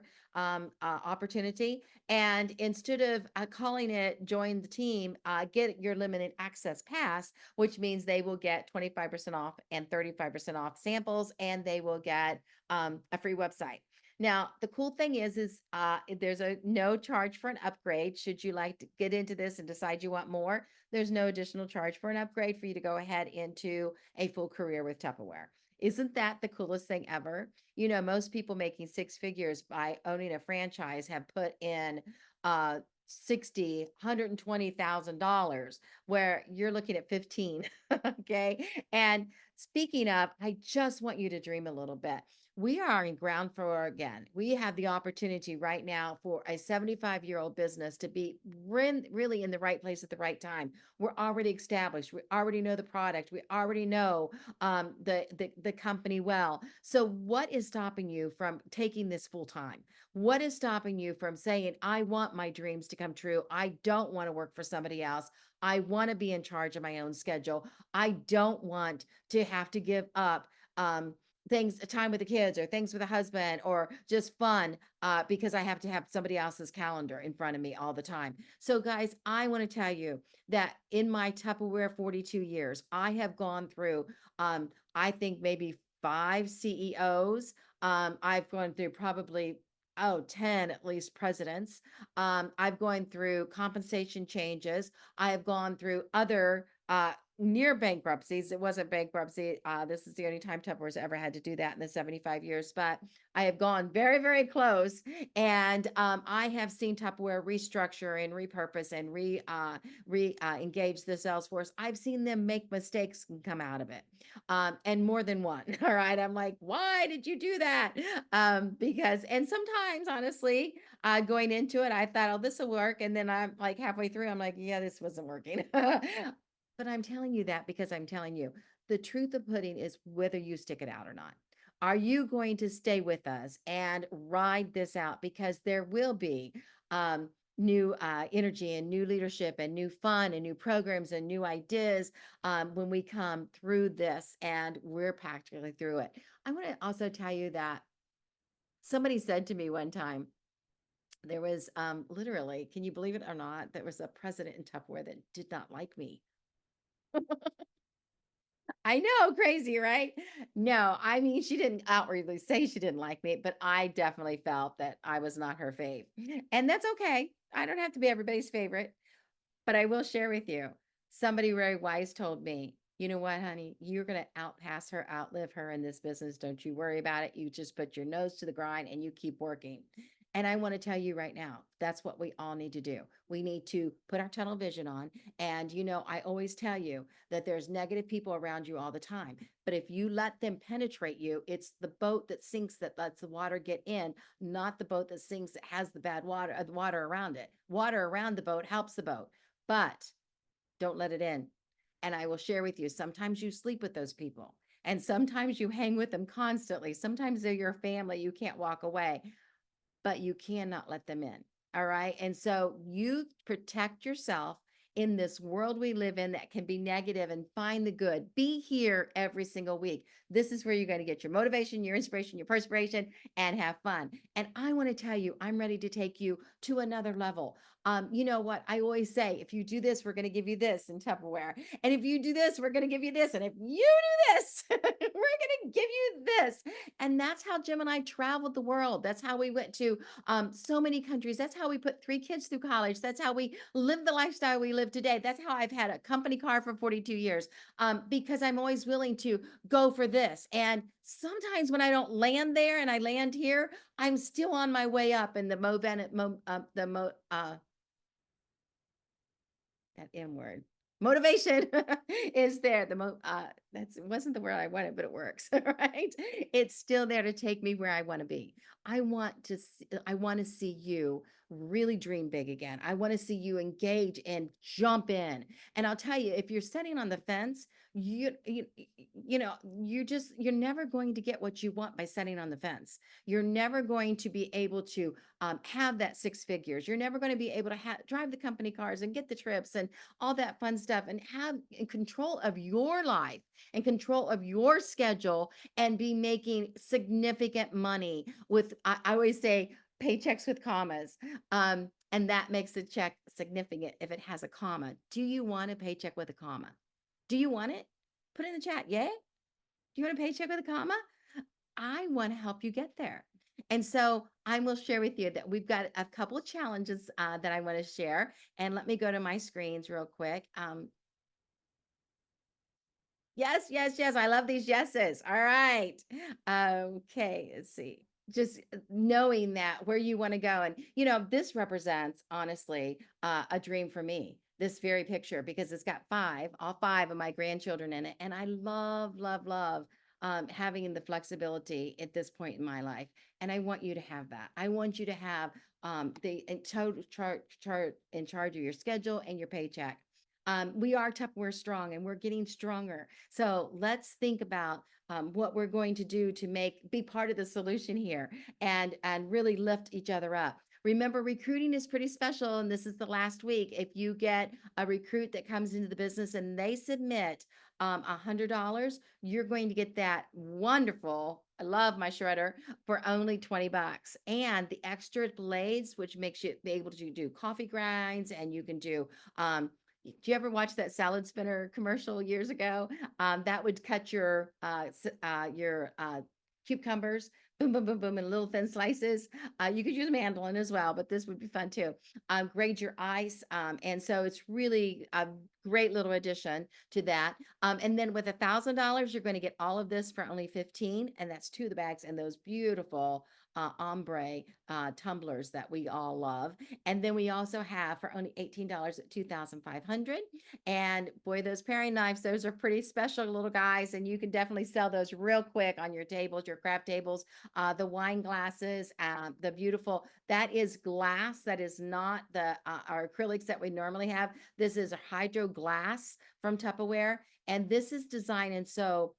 opportunity. And instead of calling it join the team, get your limited access pass, which means they will get 25% off and 35% off samples, and they will get a free website. Now, the cool thing is there's a no charge for an upgrade. Should you like to get into this and decide you want more, there's no additional charge for an upgrade for you to go ahead into a full career with Tupperware. Isn't that the coolest thing ever? You know, most people making six figures by owning a franchise have put in 60, $120,000, where you're looking at 15. Okay. And speaking of, I just want you to dream a little bit. We are in ground floor again. We have the opportunity right now for a 75-year-old business to be really in the right place at the right time. We're already established. We already know the product. We already know the company well. So what is stopping you from taking this full time? What is stopping you from saying, I want my dreams to come true? I don't want to work for somebody else. I want to be in charge of my own schedule. I don't want to have to give up things, time with the kids or things with a husband or just fun because I have to have somebody else's calendar in front of me all the time. So guys, I want to tell you that in my Tupperware 42 years, I have gone through, I think maybe 5 CEOs. I've gone through probably 10 at least presidents. I've gone through compensation changes. I have gone through other near bankruptcies. It wasn't bankruptcy. This is the only time Tupperware's ever had to do that in the 75 years, but I have gone very, very close. And I have seen Tupperware restructure and repurpose and engage the sales force. I've seen them make mistakes and come out of it. And more than one. All right. I'm like, why did you do that? Because, and sometimes honestly, going into it, I thought, oh, this will work. And then I'm like halfway through, I'm like, yeah, this wasn't working. But I'm telling you that because I'm telling you the truth of pudding is whether you stick it out or not. Are you going to stay with us and ride this out? Because there will be new energy and new leadership and new fun and new programs and new ideas when we come through this and we're practically through it. I want to also tell you that somebody said to me one time, there was literally, can you believe it or not, there was a president in Tupperware that did not like me. I know, crazy, right? No, I mean, she didn't outwardly say she didn't like me, but I definitely felt that I was not her fave. And that's okay. I don't have to be everybody's favorite, but I will share with you. Somebody very wise told me, you know what, honey, you're going to outpass her, outlive her in this business. Don't you worry about it. You just put your nose to the grind and you keep working. And I want to tell you right now, that's what we all need to do. We need to put our tunnel vision on. And, you know, I always tell you that there's negative people around you all the time. But if you let them penetrate you, it's the boat that sinks that lets the water get in, not the boat that sinks that has the bad water, the water around it. Water around the boat helps the boat, but don't let it in. And I will share with you, sometimes you sleep with those people. And sometimes you hang with them constantly. Sometimes they're your family. You can't walk away, but you cannot let them in. All right. And so you protect yourself in this world we live in that can be negative and find the good. Be here every single week. This is where you're going to get your motivation, your inspiration, your perspiration, and have fun. And I want to tell you, I'm ready to take you to another level. You know what? I always say, if you do this, we're going to give you this in Tupperware. And if you do this, we're going to give you this. And if you do this, we're going to give you this. And that's how Jim and I traveled the world. That's how we went to so many countries. That's how we put 3 kids through college. That's how we live the lifestyle we live live today. That's how I've had a company car for 42 years. Because I'm always willing to go for this. And sometimes when I don't land there and I land here, I'm still on my way up in the that M word. Motivation is there. That's wasn't the word I wanted, but it works. Right? It's still there to take me where I want to be. I want to see you really dream big again. I want to see you engage and jump in. And I'll tell you, if you're sitting on the fence, you're never going to get what you want by sitting on the fence. You're never going to be able to have that six figures. You're never going to be able to drive the company cars and get the trips and all that fun stuff and have control of your life and control of your schedule and be making significant money with, I always say, paychecks with commas. And that makes the check significant if it has a comma. Do you want a paycheck with a comma? Do you want it? Put it in the chat. Yay? Do you want a paycheck with a comma? I want to help you get there. And so I will share with you that we've got a couple of challenges that I want to share. And let me go to my screens real quick. Yes, yes, yes. I love these yeses. All right. Okay, let's see. Just knowing that where you want to go. And, this represents, honestly, a dream for me, this very picture, because it's got all five of my grandchildren in it. And I love, love, love having the flexibility at this point in my life. And I want you to have that. I want you to have in charge of your schedule and your paycheck. We are Tupperware strong and we're getting stronger. So let's think about what we're going to do to be part of the solution here and really lift each other up. Remember, recruiting is pretty special, and this is the last week. If you get a recruit that comes into the business and they submit $100, you're going to get that wonderful, I love my shredder, for only $20. And the extra blades, which makes you be able to do coffee grinds, and you can do you ever watch that salad spinner commercial years ago? That would cut your cucumbers, boom, boom, boom, boom, in little thin slices. You could use mandolin as well, but this would be fun too. Grade your ice. And so it's really a great little addition to that. And then with $1,000, you're going to get all of this for only 15, and that's two of the bags and those beautiful ombre tumblers that we all love. And then we also have for only $18 at 2,500. And boy, those paring knives, those are pretty special little guys. And you can definitely sell those real quick on your tables, your craft tables. The wine glasses, the beautiful, that is glass. That is not our acrylics that we normally have. This is a hydro glass from Tupperware. And this is designed. And so,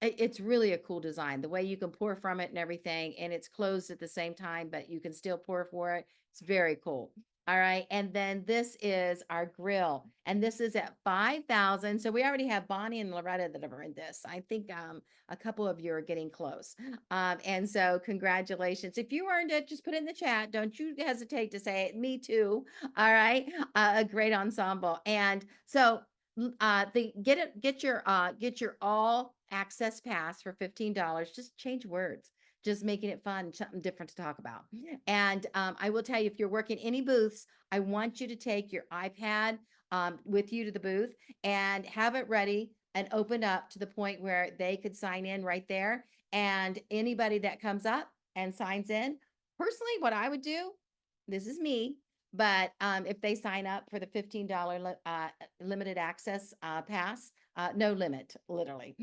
it's really a cool design, the way you can pour from it and everything, and it's closed at the same time, but you can still pour for it. It's very cool. All right. And then this is our grill, and this is at 5,000. So we already have Bonnie and Loretta that are in this. I think a couple of you are getting close. And so congratulations. If you earned it, just put it in the chat. Don't you hesitate to say it. Me too. All right. A great ensemble. And so get your all access pass for $15. Just change words, just making it fun, something different to talk about. And I will tell you, if you're working any booths, I want you to take your iPad with you to the booth and have it ready and open up to the point where they could sign in right there. And anybody that comes up and signs in, personally, what I would do, this is me, but if they sign up for the $15 limited access pass, no limit, literally,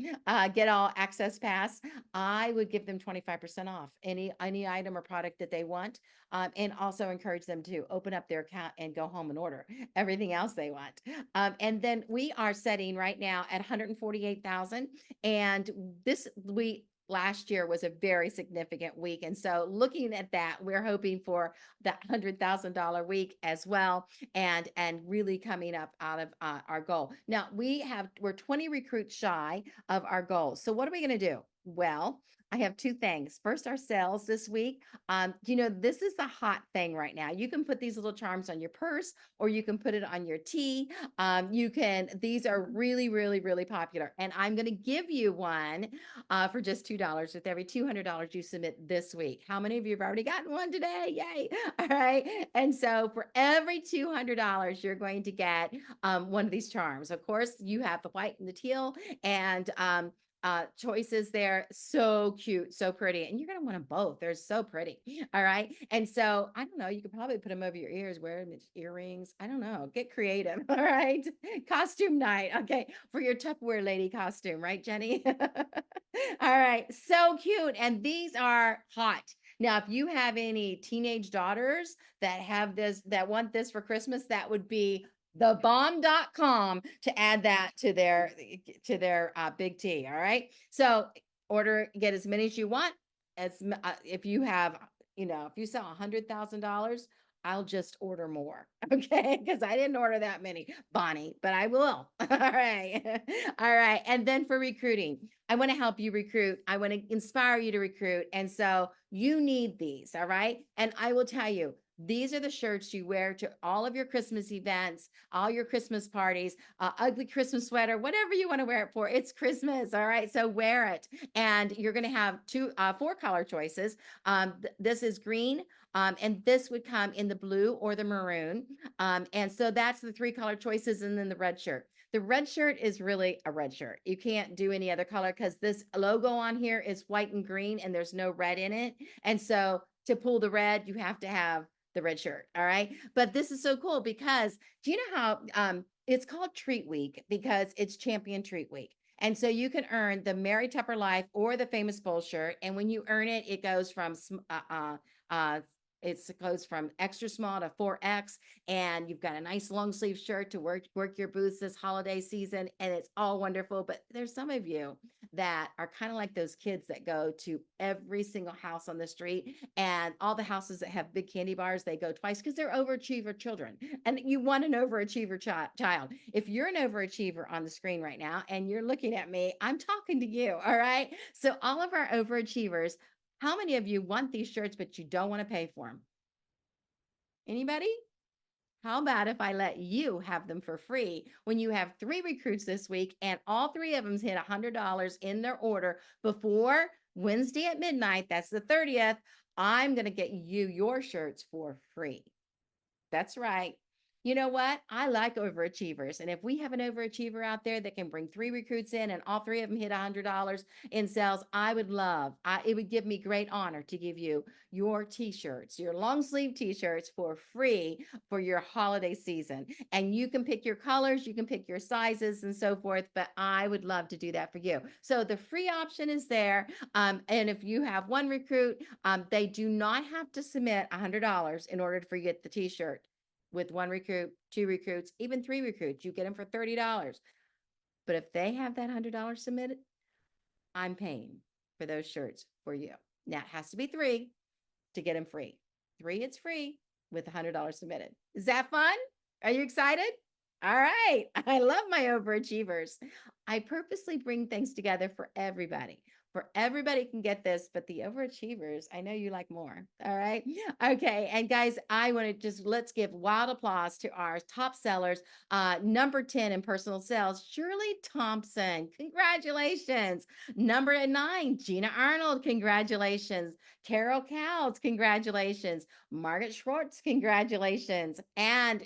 get all access pass, I would give them 25% off any item or product that they want, and also encourage them to open up their account and go home and order everything else they want. And then we are setting right now at 148,000, and last year was a very significant week. And so looking at that, we're hoping for that $100,000 week as well, and really coming up out of our goal. Now we're 20 recruits shy of our goal. So what are we going to do? Well, I have two things. First, our sales this week. This is the hot thing right now. You can put these little charms on your purse, or you can put it on your tea. These are really, really, really popular. And I'm going to give you one for just $2 with every $200 you submit this week. How many of you have already gotten one today? Yay. All right. And so for every $200, you're going to get one of these charms. Of course, you have the white and the teal, and choices there. So cute, so pretty. And you're going to want them both. They're so pretty. All right. And so I don't know, you could probably put them over your ears, wear them as earrings. I don't know. Get creative. All right. Costume night. Okay. For your Tupperware lady costume, right, Jeni? All right. So cute. And these are hot. Now, if you have any teenage daughters that want this for Christmas, that would be thebomb.com to add that to their big T. All right. So get as many as you want. If you have, if you sell $100,000, I'll just order more. Okay. Because I didn't order that many, Bonnie, but I will. All right. All right. And then for recruiting, I want to help you recruit. I want to inspire you to recruit. And so you need these. All right. And I will tell you, these are the shirts you wear to all of your Christmas events, all your Christmas parties, ugly Christmas sweater, whatever you want to wear it for. It's Christmas. All right. So wear it. And you're going to have four color choices. This is green. And this would come in the blue or the maroon. And so that's the three color choices. And then the red shirt. The red shirt is really a red shirt. You can't do any other color because this logo on here is white and green and there's no red in it. And so to pull the red, you have to have the red shirt. All right. But this is so cool because do you know how it's called Treat Week because it's Champion Treat Week. And so you can earn the Merry Tupper Life or the Famous Bowl shirt. And when you earn it, it goes from extra small to 4X, and you've got a nice long sleeve shirt to work your booths this holiday season, and it's all wonderful. But there's some of you that are kind of like those kids that go to every single house on the street, and all the houses that have big candy bars, they go twice because they're overachiever children, and you want an overachiever child. If you're an overachiever on the screen right now and you're looking at me, I'm talking to you. All right. So all of our overachievers, how many of you want these shirts, but you don't want to pay for them? Anybody? How about if I let you have them for free when you have 3 recruits this week and all 3 of them hit $100 in their order before Wednesday at midnight? That's the 30th. I'm going to get you your shirts for free. That's right. You know what? I like overachievers. And if we have an overachiever out there that can bring 3 recruits in and all 3 of them hit $100 in sales, it would give me great honor to give you your t-shirts, your long sleeve t-shirts for free for your holiday season. And you can pick your colors, you can pick your sizes and so forth, but I would love to do that for you. So the free option is there. And if you have 1 recruit, they do not have to submit $100 in order for you to get the t-shirt. With 1 recruit, 2 recruits, even 3 recruits, you get them for $30. But if they have that $100 submitted, I'm paying for those shirts for you. Now it has to be 3 to get them free. 3, it's free with $100 submitted. Is that fun? Are you excited? All right. I love my overachievers. I purposely bring things together for everybody. Everybody can get this, but the overachievers, I know you like more. All right. Okay. And guys, I want to let's give wild applause to our top sellers. Number 10 in personal sales, Shirley Thompson. Congratulations. Number 9, Gina Arnold. Congratulations. Carol Cowles. Congratulations. Margaret Schwartz. Congratulations. And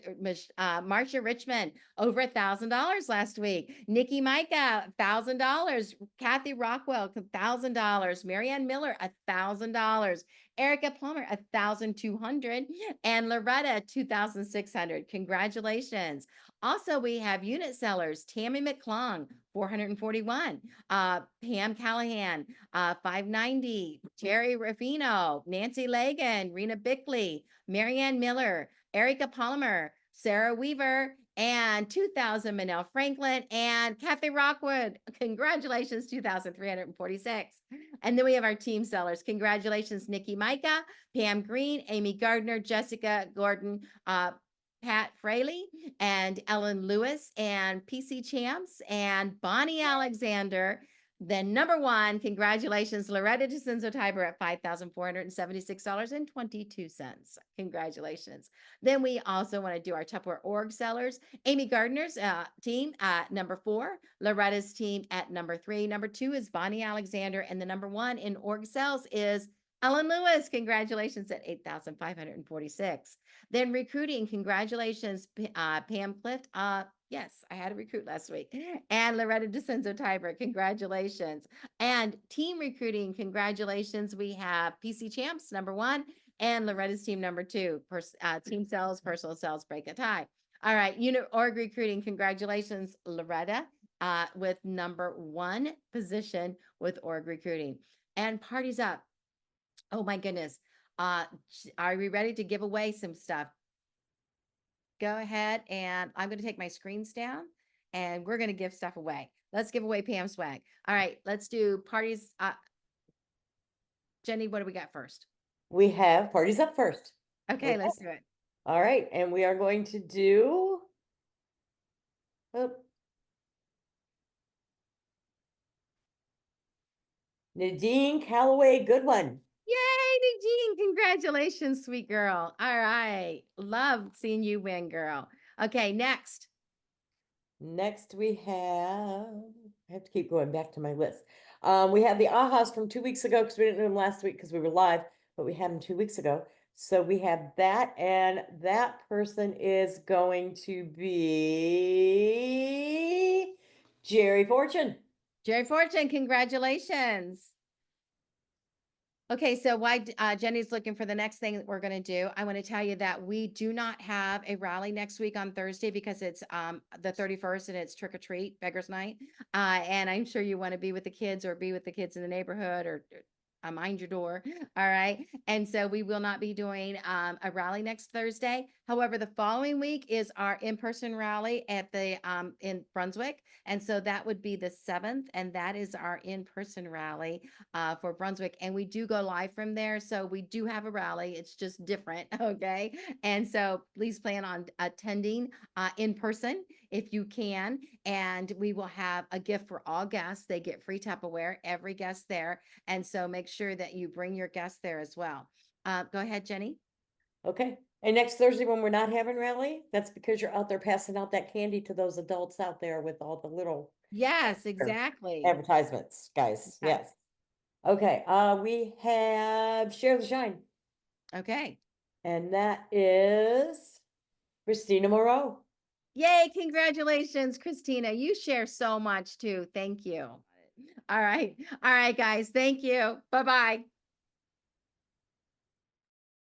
Marcia Richmond, over $1,000 last week. Nikki Micah, $1,000. Kathy Rockwell, $1,000. Marianne Miller, $1,000. Erica Plummer, $1,200. And Loretta, $2,600. Congratulations. Also, we have unit sellers, Tammy McClung, $441. Pam Callahan, $590. Jerry Ruffino, Nancy Lagan, Rena Bickley, Marianne Miller, Erica Palmer, Sarah Weaver, and 2,000 Manel Franklin and Kathy Rockwood. Congratulations, 2,346. And then we have our team sellers. Congratulations, Nikki Micah, Pam Green, Amy Gardner, Jessica Gordon, Pat Fraley, and Ellen Lewis, and PC Champs, and Bonnie Alexander, Then number one, congratulations, Loretta DeCenzo Tiber at $5,476.22. Congratulations. Then we also want to do our Tupperware org sellers. Amy Gardner's team at number 4, Loretta's team at number 3. Number 2 is Bonnie Alexander, and the number 1 in org sales is Ellen Lewis. Congratulations at $8,546. Then recruiting, congratulations, Pam Clift. Yes, I had a recruit last week. And Loretta DeCenzo Tiber, congratulations. And team recruiting, congratulations. We have PC Champs, number 1, and Loretta's team, number 2. Team sales, personal sales, break a tie. All right, unit org recruiting, congratulations, Loretta, with number 1 position with org recruiting. And parties up. Oh my goodness. Are we ready to give away some stuff? Go ahead, and I'm going to take my screens down and we're going to give stuff away. Let's give away Pam swag. All right, let's do parties. Jeni, what do we got first? We have parties up first. Okay, let's do it. All right, and we are going to do Nadine Calloway, good one. Yay, Nadine, congratulations, sweet girl. All right, love seeing you win, girl. Okay, next. Next we have, I have to keep going back to my list. We have the ahas from 2 weeks ago because we didn't do them last week because we were live, but we had them 2 weeks ago. So we have that, and that person is going to be Jerry Fortune. Jerry Fortune, congratulations. Okay, so why Jeni's looking for the next thing that we're going to do, I want to tell you that we do not have a rally next week on Thursday because it's the 31st and it's trick or treat, beggars night. And I'm sure you want to be with the kids or be with the kids in the neighborhood or mind your door. All right. And so we will not be doing a rally next Thursday. However, the following week is our in-person rally at the in Brunswick. And so that would be the 7th. And that is our in-person rally for Brunswick. And we do go live from there. So we do have a rally. It's just different. Okay. And so please plan on attending in person if you can. And we will have a gift for all guests. They get free Tupperware, every guest there. And so make sure that you bring your guests there as well. Go ahead, Jeni. Okay. And next Thursday when we're not having rally, that's because you're out there passing out that candy to those adults out there with all the little Yes, exactly. advertisements, guys. Okay. Yes. Okay. We have Share the Shine. Okay. And that is Christina Moreau. Yay, congratulations, Christina. You share so much too. Thank you. All right. All right, guys. Thank you. Bye-bye.